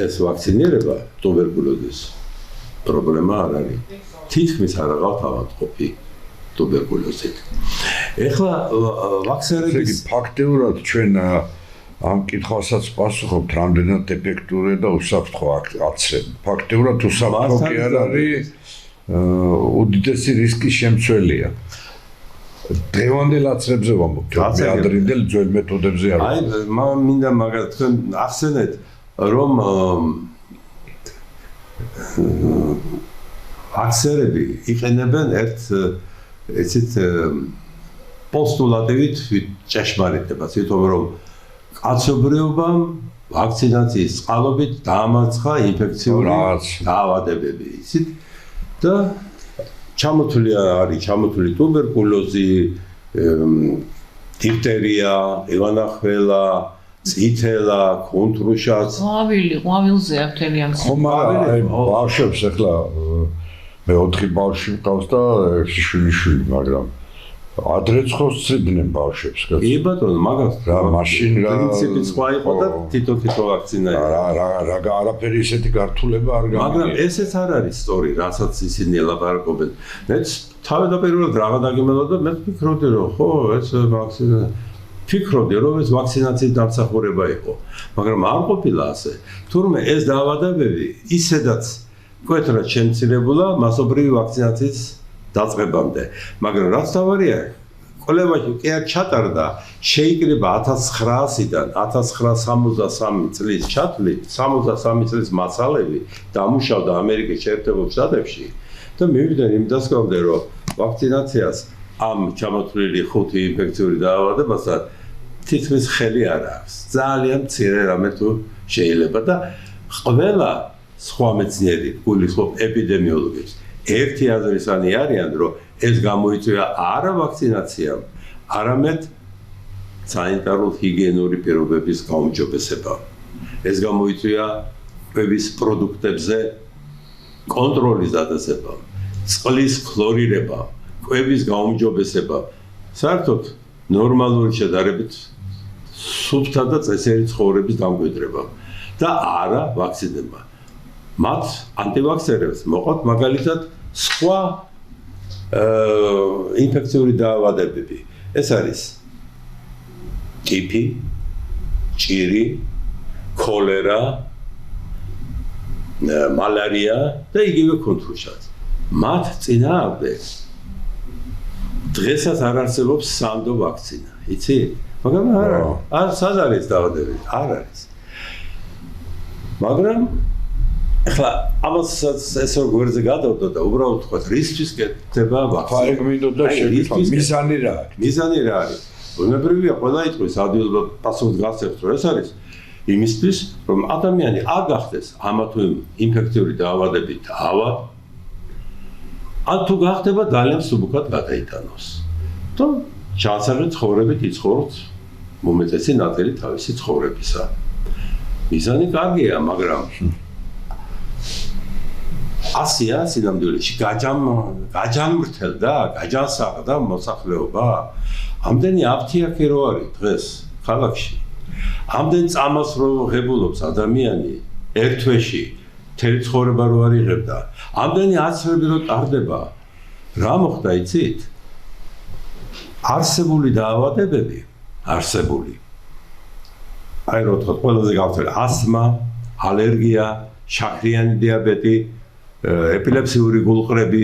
ეს ვაქცინირება ტუბერკულოზის პრობლემა არ არის. თითქმის არ აღავთ ავადმყოფი ტუბერკულოზით. ეხლა ვაქსერების ფაქტიურად ჩვენ ამ კითხვასაც პასუხობთ, რამდენად ეფექტურია და უსაფრთხო აცრება. ფაქტიურად უსაფრთხო კი არ არის, უდიდესი რისკის შემცველია. დღევანდელ აცრებზე ვამბობთ, ადრინდელ ძველ მეთოდებზე არ. აი, მინდა მაგათ თქვენ ახსენეთ, რომ ვაქსერები იყენებენ ერთ ესეთ პოსტულატივით ჭეშმარიტებას, ითომ რომ კაცობრიობამ ვაქცინაციის წყალობით დაამარცხა ინფექციური დაავადებები ისიც და ჩამოთვლილი ტუბერკულოზი, დიფტერია, ივანახველა, წითელა, კუნთრუშაც. ყვავილზე აფთელი ამ ხომ ბავშვებს ახლა მე 4 ბავშვი მყავს და 6 შვილი, მაგრამ ადრე ცხოსწრებდნენ ბავშვებს. კი ბატონო, მაგას რა მაშინ რა პრინციპი სხვა იყო და თითო ვაქცინა იყო. რა არაფერი ისეთი გართულება არ გამიგია. მაგრამ ესეც არ არის სწორი, რასაც ისინი ელაპარაკობენ. მეც თავდაპირველად რაღაც დაგიმელა და მე ვფიქრობდი, რომ ხო, ეს ვაქცინა ფიქრობდი, რომ ეს ვაქცინაციის დამსახურება იყო. მაგრამ არ ყოფილა ასე. თურმე ეს დაავადებები ისედაც მკვეთრად შემცირებულა მასობრივი ვაქცინაციის დაწყებამდე. მაგრამ რაც თავარია, კვლევაში კი არ ჩატარდა, შეიკრიბა 1900-დან 1963 წლის ჩათვლით, 63 წლის მასალები დამუშავდა ამერიკის შეერთებულ შტატებში და მივიდნენ იმ დასკვნამდე, რომ ვაქცინაციას ამ ჩამოთვლილი 5 ინფექციური დაავადებასთან თითქმის ხელი არ აქვს. ძალიან მცირე რამე თუ შეიძლება და ყველა სხვა მეცნიერი გულისხმობ ეპიდემიოლოგებს ერთი აზრისანი არიან, რომ ეს გამოიწვია არა ვაქცინაციამ, არამედ სანიტარულ ჰიგიენური პირობების გაუმჯობესებამ. ეს გამოიწვია კვების პროდუქტებზე კონტროლის დადასებამ, წყლის ქლორირებამ, კვების გაუმჯობესებამ. საერთოდ ნორმალური შედარებით სუფთა და წესიერი ცხოვრების დამკვიდრებამ და არა ვაქცინებამ. მათ ანტივაქსერებს მოყავთ მაგალითად სხვა ინფექციური დაავადებები. ეს არის ტიფი, ჭირი, ქოლერა, მალარია და იგივე კონტრუშად. მათ წინააღმდეგ დღესაც არ არსებობს სანდო ვაქცინა, იცი? მაგრამ არ სად არის დაავადებები? არ არის. მაგრამ ეხლა ამასაც ეს გვერდზე გადავდო და უბრალოდ თქვა რისთვის კეთდება ვაქცინა. ეგ მინდოდა შეკითხვა, მიზანი რა აქვს? მიზანი რა არის? ბუნებრივია ყველა იტყვის ადვილად პასუხს გასცემს, რომ ეს არის იმისთვის, რომ ადამიანი არ გახდეს ამა თუ იმ ინფექციური დაავადებით დაავად, ან თუ გახდება ძალიან მსუბუქად გადაიტანოს. და ჩაასახეთ ცხოვრებით იცხოვროთ უმეტესი ნაწილი თავისი ცხოვრებისა. მიზანი კარგია, მაგრამ ასია სინამდვილეში გაჯანმრთელდა, გაჯანსაღდა მოსახლეობა. ამდენი აფთიაქი რო არის დღეს ქალაქში. ამდენ წამას რო ღებულობს ადამიანი ერთ თვეში, მთელი ცხოვრება რო არ იღებდა. ამდენი აცრები რო ტარდება. რა მოხდა იცით? არსებული დაავადებები, არსებული. აი რო თქვა ყველაზე გავრცელებული ასმა, ალერგია, შაქრიანი დიაბეტი, ეპილეფსიური გულყრები,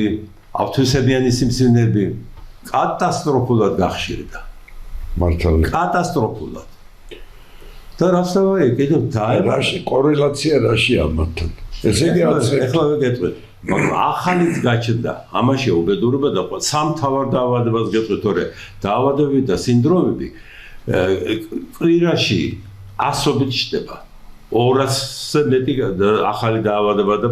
ავთვისებიანი სიმსივნეები კატასტროფულად გახშირდა. მართალია. კატასტროფულად. და რაც თავია, კიდევ რაში კორელაცია რაშია ამათთან? ესე იგი ეხლა ვეკეთებ. მაგრამ ახალიც გაჩნდა. ამაში უბედურება და სამთავარ დაავადებას გეტყვით, თორე დაავადებები და სინდრომები კვირაში ასობით ჩდება. 200-ზე მეტი ახალი დაავადება და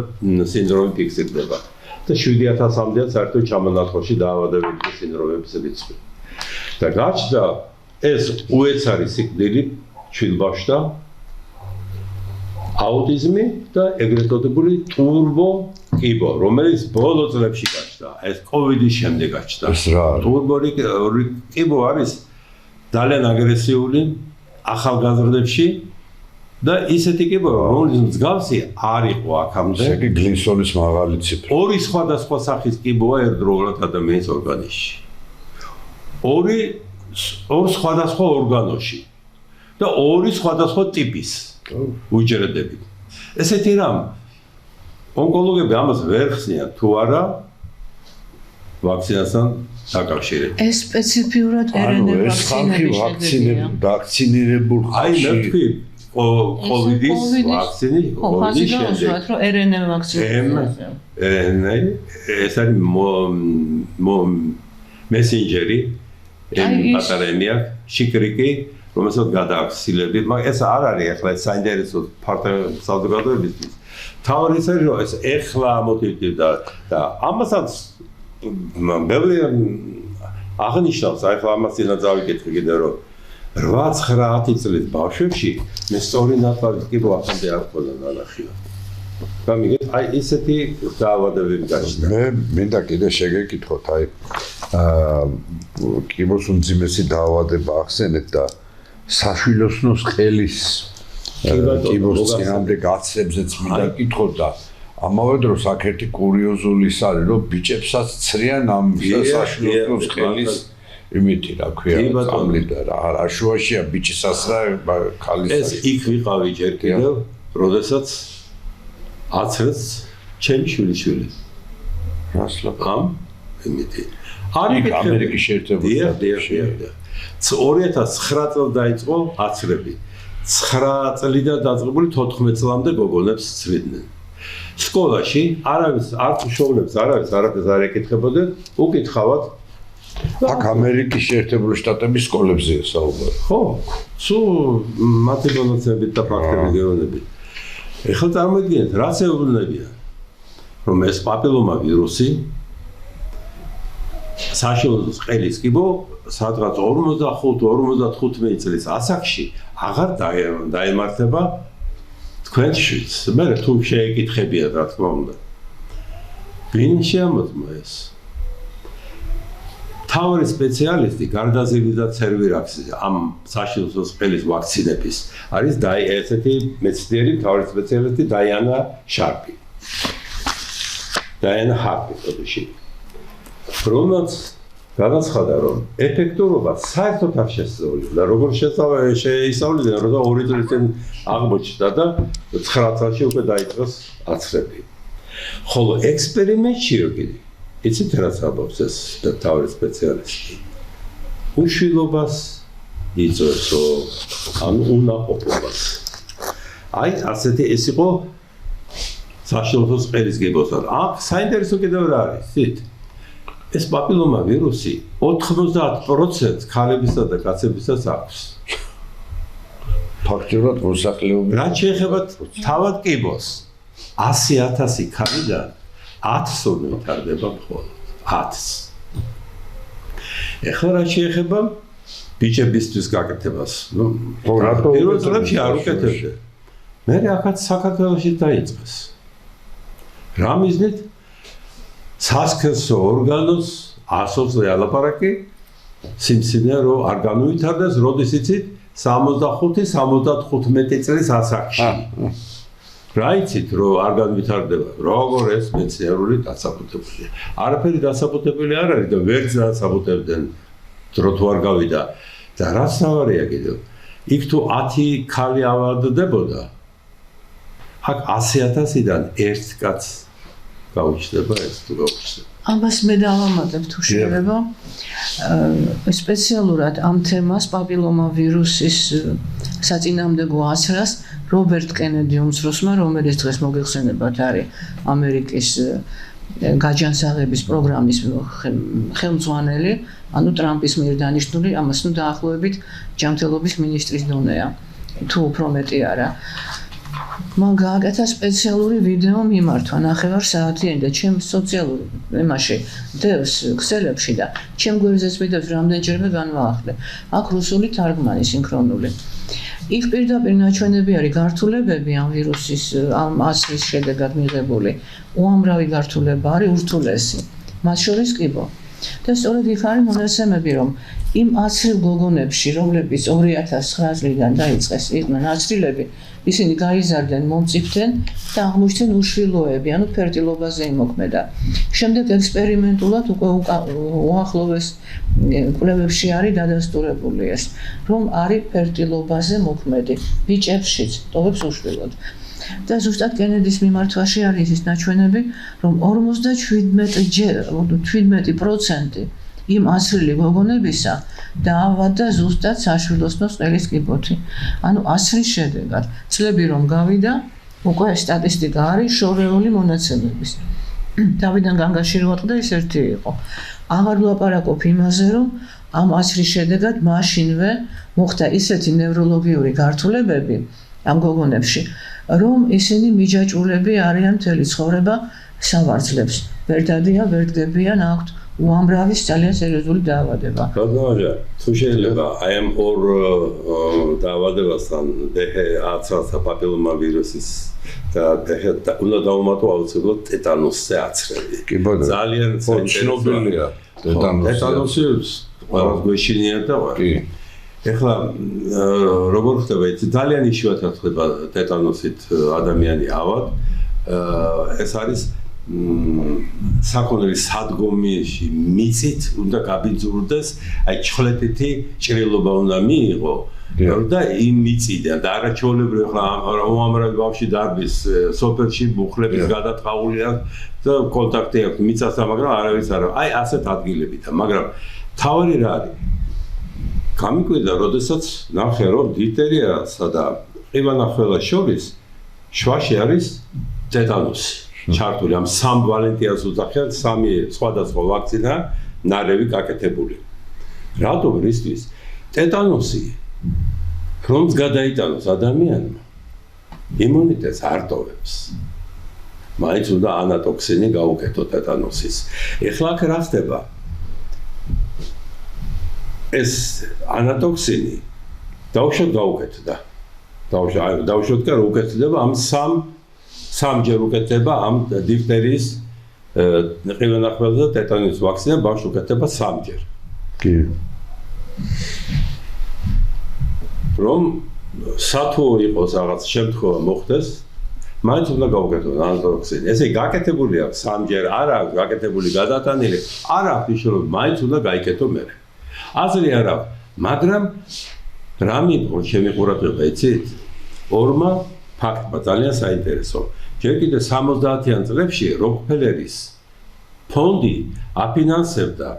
სინდრომი ფიქსირდება. და 7000-მდეა საერთოდ ჩამონათვალში დაავადებების და სინდრომების რიცხვი. და გაჩნდა ეს უეცარი სიკვდილი ჩვილბავშვთა აუტიზმი და ეგრეთ წოდებული ტურბო კიბო, რომელიც ბოლო წლებში გაჩნდა, ეს კოვიდის შემდეგ გაჩნდა. ეს რა არის? ტურბო კიბო არის ძალიან აგრესიული ახალგაზრდებში და ისეთი კიბო, რომელიც მსგავსი არ იყო აქამდე. ესე იგი გლინსონის მაღალი ციფრი. ორი სხვადასხვა სახის კიბოა ერთდროულად ადამიანის ორგანიზმში. ორ სხვადასხვა ორგანოში და ორი სხვადასხვა ტიპის უჯრედები. ესეთი რამ ონკოლოგები ამას ვერ ხსნიან თუ არა ვაქცინასთან დაკავშირებით. ეს სპეციფიურად RNA ვაქცინირებულ აი მე ვთქვი კოვიდის ვაქცინი, კოვიდის შემდეგ. რომ RNA ვაქცინა. RNA ეს არის მესენჯერი, პატარენია, შიკრიკი, რომელსაც გადააქვს სილები, მაგრამ ეს არ არის ახლა საინტერესო ფაქტი საზოგადოებისთვის. თავი ის არის რომ ეს ეხლა ამოტივდება და ამასაც ბევრი აღნიშნავს, აი ახლა ამას წინა წავიკითხე კიდე რომ 8-9-10 წლის ბავშვებში მე სწორი ნათვალის კიბო ახამდე არ ქონდა ნანახია. გამიგეთ, აი ესეთი დაავადებები გაჩნდა. მე მინდა კიდე შეგეკითხოთ, აი კიბოს უმძიმესი დაავადება ახსენეთ და საშვილოსნოს ყელის კიბოს წინამდე გაცემზეც მინდა კითხოთ და ამავე დროს აქ ერთი კურიოზული ის არის, რომ ბიჭებსაც ცრიან ამ საშვილოსნოს ყელის იმითი რა ქვია, წამლიდა რა შუაშია ბიჭისას რა ქალის. ეს იქ ვიყავი ჯერ კიდევ, როდესაც აცრეს ჩემი შვილიშვილი. რასლა? ამ იმითი. ამერიკის შეერთებული შტატებში. 2009 წელს დაიწყო აცრები. 9 წლიდან დაწყებული 14 წლამდე გოგონებს ცრიდნენ. სკოლაში არავის არც მშობლებს არაფერს არ ეკითხებოდნენ, უკითხავად აქ ამერიკის შეერთებული შტატების სკოლებზეა საუბარი. ხო, სულ მათი მონაცემებით და ფაქტებით გეუბნებით. ეხლა წარმოიდგინეთ, რაც ეუბნებიან, რომ ეს პაპილომა ვირუსი საშვილოს ყელის კიბო სადღაც 45-55 წლის ასაკში აღარ დაემართება თქვენშიც. მე თუ შეეკითხებია რა თქმა უნდა. ვინ შემოწმა ეს? თავი სპეციალისტი გარდაზივის და ცერვირაქსის ამ საშვილოს ყელის ვაქცინების არის ესეთი მეცნიერი თავი სპეციალისტი დაიანა შარპი. დაიანა ჰარპი თორეში. რომელმაც გადაცხადა, რომ ეფექტურობა საერთოდ არ შესწავლიდა და როგორ შეისწავლიდა, რომ 2 წლის წინ აღმოჩნდა და 9 წელში უკვე დაიწყოს აცრები. ხოლო ექსპერიმენტში კიდე იცით რაც ამბობს ეს თავი სპეციალისტი. უშვილობას იწვევსო, ან უნაყოფობას. აი ასეთი ეს იყო საშვილოს ყელის კიბოსთან. აქ საინტერესო კიდევ რა არის, იცით? ეს პაპილომა ვირუსი 90% ქალებისა და კაცებისაც აქვს. ფაქტობრივად მოსახლეობის რაც შეეხება თავად კიბოს 100,000 ქალიდან 10-ზე ვითარდება მხოლოდ 10. ეხლა რაც შეეხება ბიჭებისთვის გაკეთებას, პირველ წლებში არ უკეთებდა. მე აქაც საქართველოში დაიწყეს. რა მიზნით? სასქესო ორგანოს ასოც ალაპარაკი სიმსივნე რომ არ განუვითარდეს, როდის იცით 65-75 წლის ასაკში. რა იცით რომ არ განვითარდება, როგორ ეს მეცნიერული დასაბუთებელია. არაფერი დასაბუთებელი არ არის და ვერც დასაბუთებდნენ დრო თუ არ გავიდა და რაც თავარია კიდევ. იქ თუ 10 ქალი ავადდებოდა, აქ 100,000-დან ერთ კაცს გაუჩნდება ეს თუ გაუჩნდება. ამას მე დავამატებ თუ შეიძლება. სპეციალურად ამ თემას პაპილომა ვირუსის საწინააღმდეგო აცრას რობერტ კენედი უმცროსმა, რომელიც დღეს მოგეხსენებათ არის ამერიკის გაჯანსაღების პროგრამის ხელმძღვანელი, ანუ ტრამპის მიერ დანიშნული, ამას ნუ დაახლოებით ჯანმრთელობის მინისტრის დონეა, თუ უფრო მეტი არა. მან გააკეთა სპეციალური ვიდეო მიმართვა ნახევარ საათიანი და ჩემ სოციალურ იმაში დევს ქსელებში და ჩემ გვერდზეც ვიდეოს რამდენჯერმე განვაახლე. აქ რუსული თარგმანი სინქრონული. იქ პირდაპირ ნაჩვენები არის გართულებები ამ ვირუსის ამ აცრის შედეგად მიღებული. უამრავი გართულება არის ურთულესი. მათ შორის კიბო. და სწორედ იქ არის მონაცემები, რომ იმ აცრილ გოგონებში, რომლებიც 2009 წლიდან დაიწყეს იყვნენ აცრილები, ისინი გაიზარდნენ, მომწიფდნენ და აღმოჩნდნენ უშვილოები, ანუ ფერტილობაზე იმოქმედა. შემდეგ ექსპერიმენტულად უკვე უახლოვეს კვლევებში არის დადასტურებული ეს, რომ არის ფერტილობაზე მოქმედი ბიჭებშიც, ტოვებს უშვილოდ. და ზუსტად კენედის მიმართვაში არის ის ნაჩვენები, რომ 17% იმ აცრილი გოგონებისა დაავადდა ზუსტად საშვილოსნოს ყელის კიბოთი. ანუ აცრის შედეგად. წლები რომ გავიდა, უკვე სტატისტიკა არის შორეული მონაცემების. თავიდან განგაში რო ვატყდა ის ერთი იყო. აღარ ვლაპარაკობ იმაზე, რომ ამ აცრის შედეგად მაშინვე მოხდა ისეთი ნევროლოგიური გართულებები ამ გოგონებში, რომ ისინი მიჯაჭვულები არიან მთელი ცხოვრება სავარძლებს. ვერ დადიან, ვერ დგებიან, აქვთ უამრავი ძალიან სერიოზული დაავადება. გადავაჟა, თუ შეიძლება აი ამ ორ დაავადებასთან აცრასა პაპილომა ვირუსის და უნდა დავუმატო აუცილებლად ტეტანუსზე აცრები. კი ბატონო. ძალიან ცნობილია ტეტანუსი ყველას გვეშინია და კი. ეხლა როგორ ხდება იცი ძალიან იშვიათად ხდება ტეტანუსით ადამიანი ავად. ეს არის საქონლის სადგომში მიწით უნდა გაბიძურდეს, აი ჩხლეტითი ჭრილობა უნდა მიიღო. და იმ მიწიდან და არაჩვეულებრივ ხა უამრავი ბავშვი დარბის სოფელში მუხლების გადაწყაულია და კონტაქტი აქვს მიწასთან, მაგრამ არავის არა. აი ასეთ ადგილებითა, მაგრამ თავი რა არის? გამიკვირდა, როდესაც ნახე რომ დიფტერიასა და ყივანახველას შორის შუაში არის ტეტანუსი. ჩართული ამ სამ ვალენტიანს უძახიან, სამი სხვადასხვა ვაქცინა ნარევი გაკეთებული. რატომ რისთვის? ტეტანუსი რომს გადაიტანოს ადამიანმა იმუნიტეტს არ ტოვებს. მაინც უნდა ანატოქსინი გაუკეთო ტეტანუსის. ეხლა აქ რა ხდება? ეს ანატოქსინი დავუშვათ გაუკეთდა. დავუშვათ და უკეთდება ამ სამჯერ უკეთდება ამ დიფტერიის ყივანახველზე და ტეტანუსის ვაქცინა ბავშვს უკეთდება სამჯერ. კი. რომ სათუო იყოს რაღაც შემთხვევა მოხდეს, მაინც უნდა გაუკეთოს ანატოქსინი. ესე გაკეთებული აქვს სამჯერ, არ აქვს გაკეთებული გადატანილი, არ აქვს მნიშვნელობა, მაინც უნდა გაიკეთო მერე. აზრი არ აქვს, მაგრამ რა მიიღო ჩემი ყურადღება, იცით? ორმა ფაქტმა ძალიან საინტერესო. ჯერ კიდევ 70-იან წლებში როკფელერის ფონდი აფინანსებდა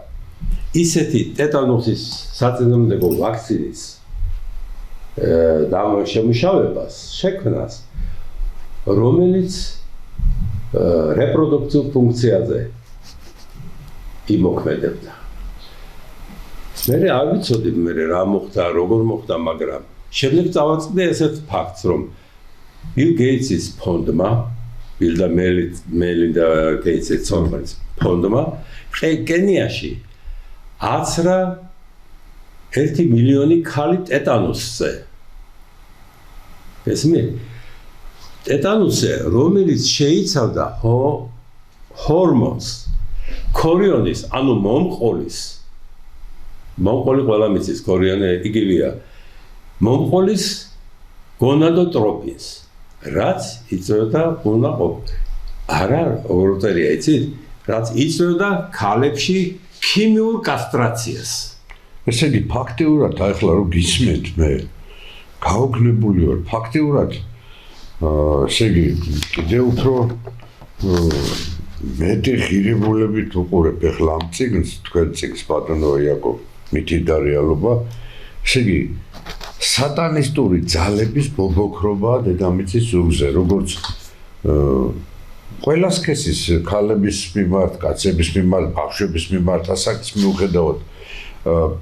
ისეთი ტეტანუსის საწინააღმდეგო ვაქცინის შემუშავებას, შექმნას, რომელიც რეპროდუქციულ ფუნქციაზე იმოქმედებდა. მე არ ვიცოდი რა მოხდა, როგორ მოხდა, მაგრამ შემდეგ წავაწყდი ესეთ ფაქტს, რომ ბილ გეიტსის ფონდმა, ბილ და მელინდა გეიტსის ფონდმა კენიაში აცრა 1 მილიონი ქალი ტეტანუსზე. ესმე ტეტანუსზე, რომელიც შეიცავდა ჰორმონს, ქორიონის, ანუ მომყოლი ყველა მიწის ქორიონი იგივეა. მომყოლის გონადოტროფინს, რაც იწვევდა უნდა ყოფილიყო. არა, ორტერია იცით, რაც იწვევდა ქალებში ქიმიურ კასტრაციას. ესე იგი ფაქტიურად ახლა რომ გისმენთ მე გაოგნებული ვარ ფაქტიურად ესე იგი კიდევ უფრო მეტი ღირებულებით უყურებ ახლა ამ წიგნს თქვენ წიგნს ბატონო იაკობ მითი და რეალობა ესე იგი სატანისტური ძალების ბობოქრობა დედამიწის ზურგზე როგორც ყველა სქესის ქალების მიმართ, კაცების მიმართ, ბავშვების მიმართ ასაკის მიუხედავად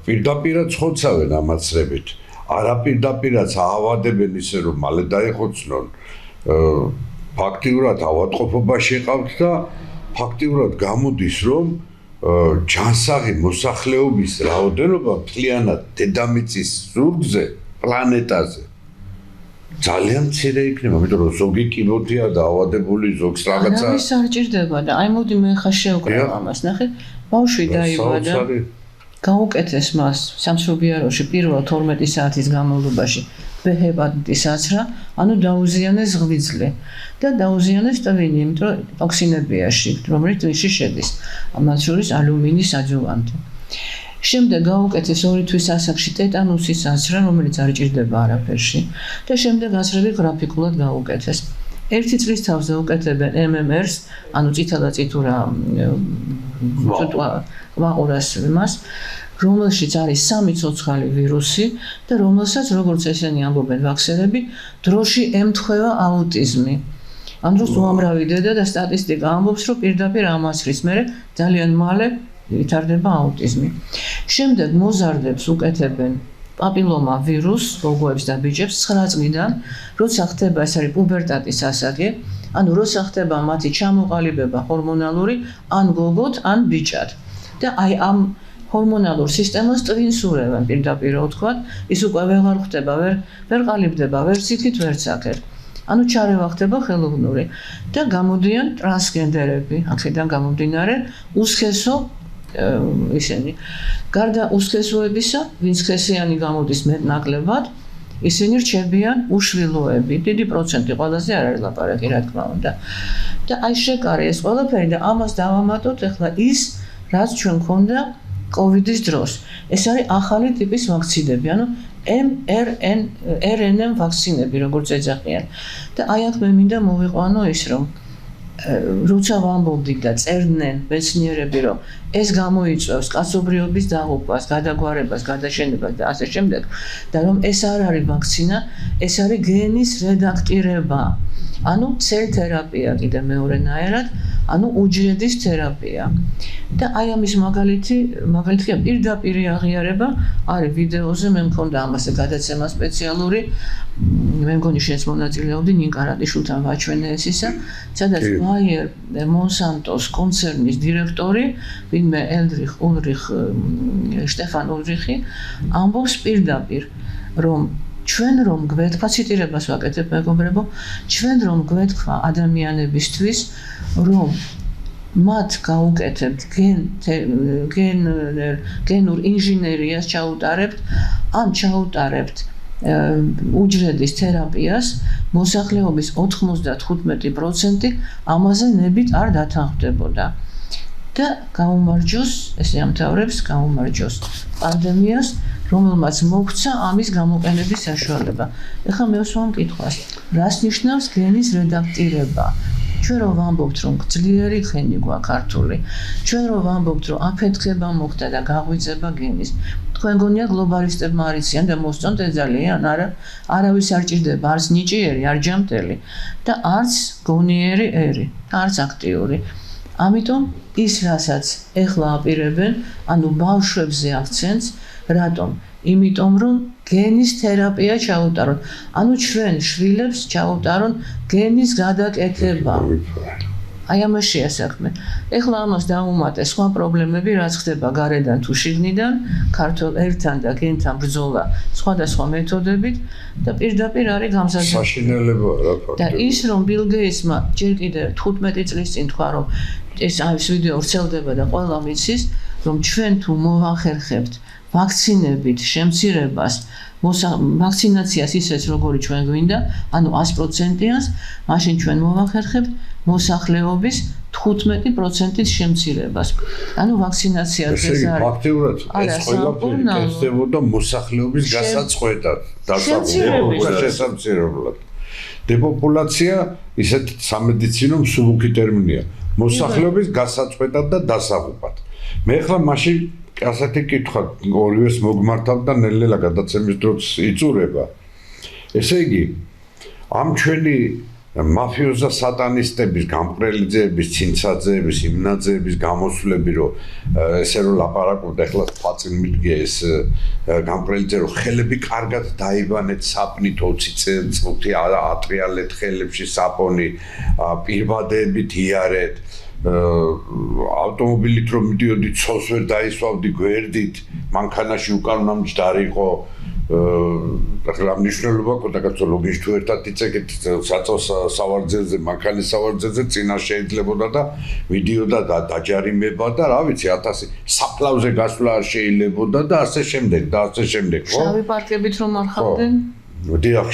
პირდაპირად ხოცავენ ამაცრებით. არაპირდაპირაც აავადებენ ისე რომ მალე დაიხოცნონ. ფაქტიურად ავადყოფობა შეყავთ და ფაქტიურად გამოდის რომ ჯანსაღი მოსახლეობის რაოდენობა მთლიანად დედამიწის ზურგზე, პლანეტაზე ძალიან მცირე იქნება, იმიტომ რომ ზოგი კიბოთია და ავადებული ზოგს რაღაცა. არავის არ ჭირდება და აი მოდი მე ხა შევკრავ ამას, ნახე, ბავშვი დაიბადა. გაუკეთეს მას სამშობიაროში პირველ 12 საათის განმავლობაში ჰეპატიტის აცრა, ანუ დაუზიანეს ღვიძლი და დაუზიანეს ტვინი, იმიტომ რომ ტოქსინებია შიგ, რომელიც ტვინში შედის. ამათ შორის ალუმინის ადჟუვანტი. შემდეგ გაუკეთეს 2 თვის ასაკში ტეტანუსის აცრა, რომელიც არ ჭირდება არაფერში და შემდეგ აცრები გრაფიკულად გაუკეთეს. 1 წლის თავზე უკეთებენ MMR-ს, ანუ წითელ-წითურა ვაყურას მას, რომელშიც არის 3 ცოცხალი ვირუსი და რომელსაც როგორც ესენი ამბობენ ვაქსერები, დროში ემთხვევა აუტიზმი. ამ დროს უამრავი დედა და სტატისტიკა ამბობს, რომ პირდაპირ ამაცრის მერე ძალიან მალე ვითარდება აუტიზმი. შემდეგ მოზარდებს უკეთებენ პაპილომა ვირუსს, გოგოებს და ბიჭებს 9 წლიდან, როცა ხდება ეს არის პუბერტატის ასაკი, ანუ როცა ხდება მათი ჩამოყალიბება ჰორმონალური ან გოგოთ, ან ბიჭად. და აი ამ ჰორმონალურ სისტემას ტვინს ურევენ პირდაპირ ვთქვათ, ის უკვე ვეღარ ხდება, ვერ ყალიბდება, ვერც იქით, ვერც აქეთ. ანუ ჩარევა ხდება ხელოვნური და გამოდიან ტრანსგენდერები, აქედან გამომდინარე უსქესო ისინი. გარდა უსქესოებისა, ვინც სქესიანი გამოდის მეტნაკლებად, ისინი რჩებიან უშვილოები, დიდი პროცენტი, ყველაზე არ არის ლაპარაკი, რა თქმა უნდა. და აი შეკარე ეს ყველაფერი და ამას დავამატოთ ახლა ის, რაც ჩვენ გქონდა COVID-ის დროს. ეს არის ახალი ტიპის ვაქცინები, ანუ mRNA ვაქცინები, როგორც ეძახიან. და აი აქ მე მინდა მოვიყვანო ის, რომ როცა ვამბობდით და წერდნენ მეცნიერები, რომ ეს გამოიწვევს კაცობრიობის დაღუპვას, გადაგვარებას, გადაშენებას და ასე შემდეგ, და რომ ეს არ არის ვაქცინა, ეს არის გენის რედაქტირება. ანუ ცელ-თერაპია კიდე მეორენაერად, ანუ უჯრედის თერაპია. და აი ამის მაგალითი პირდაპირ აღიარება არის ვიდეოზე, მე მქონდა ამაზე გადაცემა სპეციალური, მე მგონი შენს მონაწილეობდი ნინკა რატიშვილთან ვაჩვენე ეს ისა, სადაც Bayer Monsantos კონცერნის დირექტორი, ვინმე ულრიხ შტეფან ულრიხი, ამბობს პირდაპირ, რომ ჩვენ რომ გვეთქვა ციტირებას ვაკეთებ მეგობრებო, ჩვენ რომ გვეთქვა ადამიანებისთვის, რომ მათ გაუკეთებთ გენურ ინჟინერიას ჩაუტარებთ, ან ჩაუტარებთ უჯრედის თერაპიას, მოსახლეობის 95% ამაზე ნებით არ დათანხმდებოდა. და გაუმარჯოს, ესე ამთავრებს, გაუმარჯოს პანდემიას, რომელმაც მოგვცა ამის გამოყენების საშუალება. ეხლა მე ვსვამ კითხვას, რას ნიშნავს გენის რედაქტირება? ჩვენ რომ ვამბობთ, რომ ძლიერი ხენი გვაქვს ქართული, ჩვენ რომ ვამბობთ, რომ აფეთქება მოხდა და გაღვიძება გენის, თქვენ გონია გლობალისტებმა არიციან და მოსწონთ ძალიან, არა, არავის არ ჭირდება, არც ნიჭიერი, არ ჯამტელი და არც გონიერი ერი, არც აქტიური. ამიტომ ის, რასაც ეხლა აპირებენ, ანუ ბავშვებზე აქცენტს, რატომ? იმიტომ რომ გენის თერაპია ჩაუტარონ. ანუ ჩვენ შვილებს ჩაუტარონ გენის გადაკეთება. აი ამაშია საქმე. ეხლა ამას დავუმატე სხვა პრობლემები, რაც ხდება გარედან თუ შიგნიდან, ქართულ ერთან და გენთან ბრძოლა სხვადასხვა მეთოდებით და პირდაპირ არის გამზადებული. საშინელებაა რა ფაქტია. და ის რომ ბილ გეიტსმა ჯერ კიდე 15 წლის წინ თქვა, რომ ეს ვიდეო ვრცელდება და ყველა მიცის, რომ ჩვენ თუ მოვახერხებთ ვაქცინებით შემცირებას, ვაქცინაციას ისეც როგორი ჩვენ გვინდა, ანუ 100%-იანს, მაშინ ჩვენ მოვახერხებთ მოსახლეობის 15%-ის შემცირებას. ანუ ვაქცინაცია ეს არის. ფაქტიურად ეს ყველაფერი კეთდებოდა მოსახლეობის გასაწყვეტად, შესამცირებლად. დეპოპულაცია ისეთ სამედიცინო მსუბუქი ტერმინია. მოსახლეობის გასაწყვეტად და დასაღუპად. მე ახლა მაშინ ასეთი კითხვა ორივეს მოგმართავ და ნელ-ნელა გადაცემის დროს იწურება. ესე იგი, ამ ჩვენი მაფიოზა სატანისტების, გამყრელიძეების, ცინცაძეების, იმნაძეების გამოსვლები, რომ ესე რომ ლაპარაკობთ, ახლა ფაწინ მიდგე ეს გამყრელიძე, რომ ხელები კარგად დაიბანეთ საპნით 20 წუთი ატრიალეთ ხელებში საპონი, პირბადებით იარეთ. ავტომობილით რომ მიდიოდი ცოს ვერ დაისვავდი გვერდით, მანქანაში უკან მჯდარი იყო, რა მნიშვნელობა ქონდა კაცო, ლოგინს თუ ერთად იწეკეთ საწოს სავარძელზე, მანქანის სავარძელზე წინა შეიძლებოდა და მიდიოდა და დაჯარიმება და რა ვიცი 1000 საფლავზე გასვლა არ შეიძლებოდა და ასე შემდეგ და ასე შემდეგ, ხო? შავი პარკებით რომ მარხავდნენ? დიახ,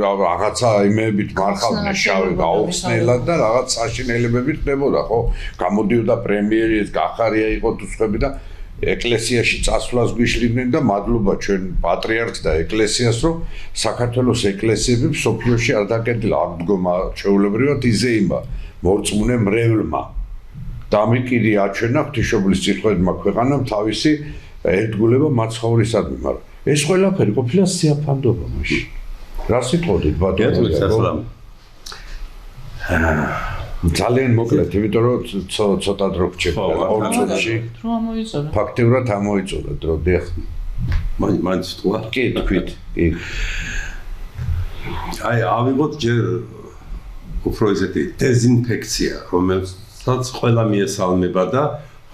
რაღაცა იმებით მარხავდნენ შავი გაუხსნელად და რაღაც საშინელებები ხდებოდა, ხო? გამოდიოდა პრემიერი, ეს გახარია იყო თუ სხვები და ეკლესიაში წასვლას გვიშლიდნენ და მადლობა ჩვენ პატრიარქს და ეკლესიას, რომ საქართველოს ეკლესიები სოფლიოში არ დაკეტილა აღდგომა ჩვეულებრივად იზეიმა მორწმუნე მრევლმა. და ამი კიდე აჩვენა ღვთისმშობლის წითხვედმა ქვეყანამ თავისი ერთგულება მაცხოვრისადმი, მაგრამ ეს ყველაფერი ყოფილა სიაფანდობა მაშინ. რა სიტყვით ბატონო? ძალიან მოკლედ, იმიტომ რომ ცოტა დრო გჭირდა. ორ წუთში დრო ამოიწურა. ფაქტიურად ამოიწურა დრო, დიახ. მაინც თქვა. კი, თქვით. კი. აი, ავიღოთ ჯერ უფრო ისეთი დეზინფექცია, რომელსაც ყველა მიესალმება და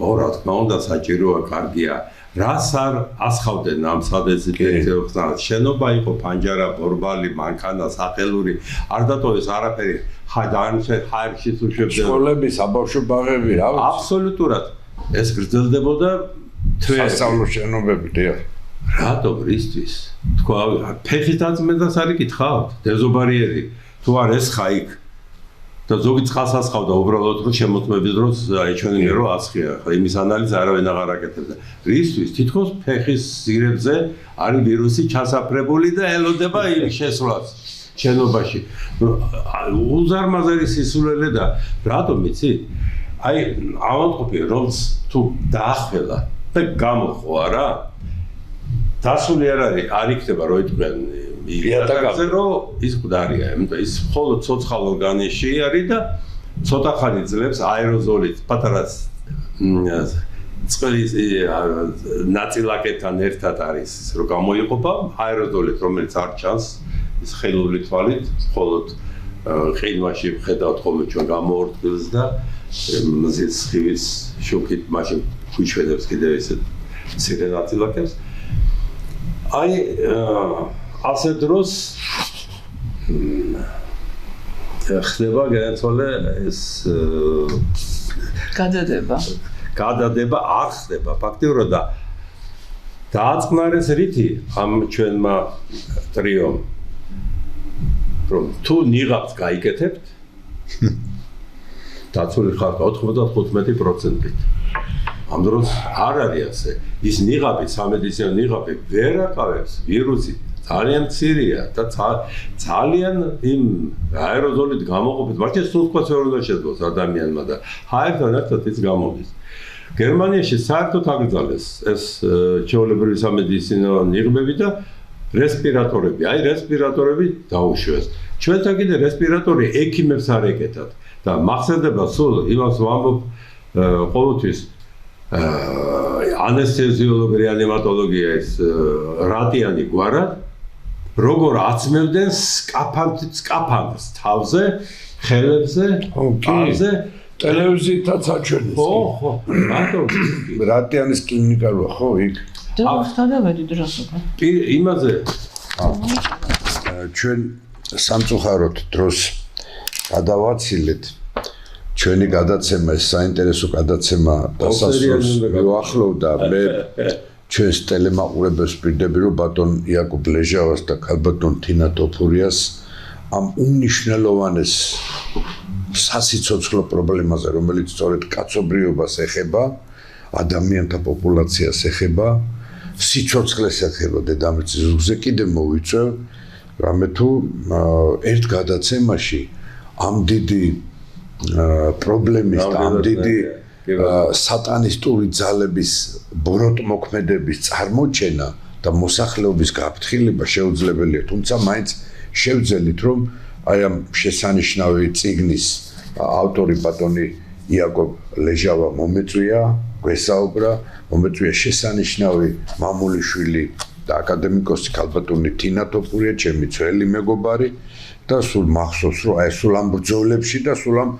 რა თქმა უნდა საჭიროა, კარგია. რას არ ასხავდნენ ამ სადეზინფექციო შენობა იყო ფანჯარა, ბორბალი, მანქანა, სახელური, არ დატოვეს არაფერი. ჰაერში თუ შევდე. სკოლები, საბავშვო ბაღები, რა ვიცი. აბსოლუტურად ეს გრძელდებოდა თვეები. სასწავლო შენობები, დიახ. რატომ რისთვის? თქვა, ფეხის დაწმენდას არ იკითხავთ, დეზობარიერი. თუ არ ესხა იქ და ზოგი წყალს ასხავდა უბრალოდ რომ შემოწმების დროს აი ჩვენი მერო ასხია. ხა იმის ანალიზი არავინ აღარ აკეთებდა. რისთვის? თითქოს ფეხის ზირებზე არის ვირუსი ჩასაფრებული და ელოდება იმ შესვლას შენობაში. უზარმაზარი სისულელე და რატომ იცით? აი ავადმყოფი რომც თუ დაახველა და გამოხო არა? დასული არ იქნება რო იტყვიან იატაკზე რომ ის მკვდარია, იმიტომ ის მხოლოდ ცოცხალ ორგანიზმში არის და ცოტა ხანი ძლებს აეროზოლით, პატარა წყლის ნაწილაკებთან ერთად არის რომ გამოიყოფა აეროზოლით, რომელიც არ ჩანს ის ხელოვნური თვალით, მხოლოდ ყინვაში ხედავთ ხოლმე ჩვენ გამოორთქილს და მზის სხივის შუქით მაშინ გვიჩვენებს კიდევ ესე მცირე ნაწილაკებს. აი ასე დროს ხდება განაცვალე ეს გადადება არ ხდება ფაქტიურად და დააწყნარეს რითი ამ ჩვენმა ტრიომ რომ თუ ნიღაბს გაიკეთებთ დაცული ხართ 95%-ით ამ დროს არ არის ასე ის ნიღაბი სამედიცინო ნიღაბი ვერ აკავებს ვირუსი ძალიან მცირეა და ძალიან იმ აეროზოლით გამოყოფით მართლა სულთქოს ვერ უნდა შეძლოს ადამიანმა და ჰაერთან ერთად ის გამოდის გერმანიაში საერთოდ აკრძალეს ეს ჩვეულებრივი სამედიცინო ნიღბები და რესპირატორები აი რესპირატორები დაუშვეს ჩვენთან კიდე რესპირატორი ექიმებს არ ეკეთათ და მახსენდება სულ იმას ვამბობ ყოველთვის ანესთეზიოლოგი რეანიმატოლოგია ეს რატიანი გვარად როგორ აცმევდნენ სკაფანდრს თავზე ხელებზე არზე ტელევიზიითაც აჩვენეს ხო რატო რატიანის კლინიკა როა ხო იქ დავამედი დროს უკვე იმაზე ჩვენ სამწუხაროდ დროს გადავაცილეთ ჩვენი გადაცემა ეს საინტერესო გადაცემა დასასრულს მოახლოვდა მე ჩვენს ტელემაყურებელს ვპირდები რომ ბატონ იაკობ ლეჟავას და ქალბატონ თინა ტოფურიას ამ უმნიშვნელოვანეს სასიცოცხლო პრობლემაზე რომელიც სწორედ კაცობრიობას ეხება ადამიანთა პოპულაციას ეხება სიცოცხლეს ეხება დედამიწის ზურგზე კიდე მოვიწევ რამე თუ ერთ გადაცემაში ამ დიდი პრობლემის და ამ დიდი სატანისტური ძალების ბოროტმოქმედების წარმოჩენა და მოსახლეობის გაფრთხილება შეუძლებელია თუმცა მაინც შევძელით რომ აი ამ შესანიშნავი წიგნის ავტორი ბატონი იაკობ ლეჟავა მომეწვია გვესაუბრა მომეწვია შესანიშნავი მამულიშვილი და აკადემიკოსი ქალბატონი თინა ტოფურია ჩემი ძველი მეგობარი და სულ მახსოვს რომ აი სულ ამ ბრძოლებში და სულ ამ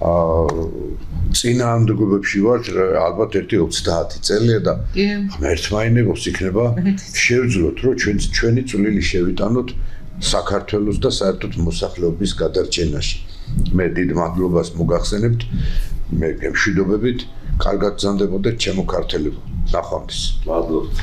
წინააღმდეგობებში ვარ ალბათ 1-30 წელია და ერთმანეთს იქნება შევძლოთ რომ ჩვენი წვლილი შევიტანოთ საქართველოს და საერთოდ მოსახლეობის გადარჩენაში მე დიდ მადლობას მოგახსენებთ მე გემშვიდობებით კარგად გრძანდებოდეთ ჩემო ქართველებო ნახვამდის მადლობთ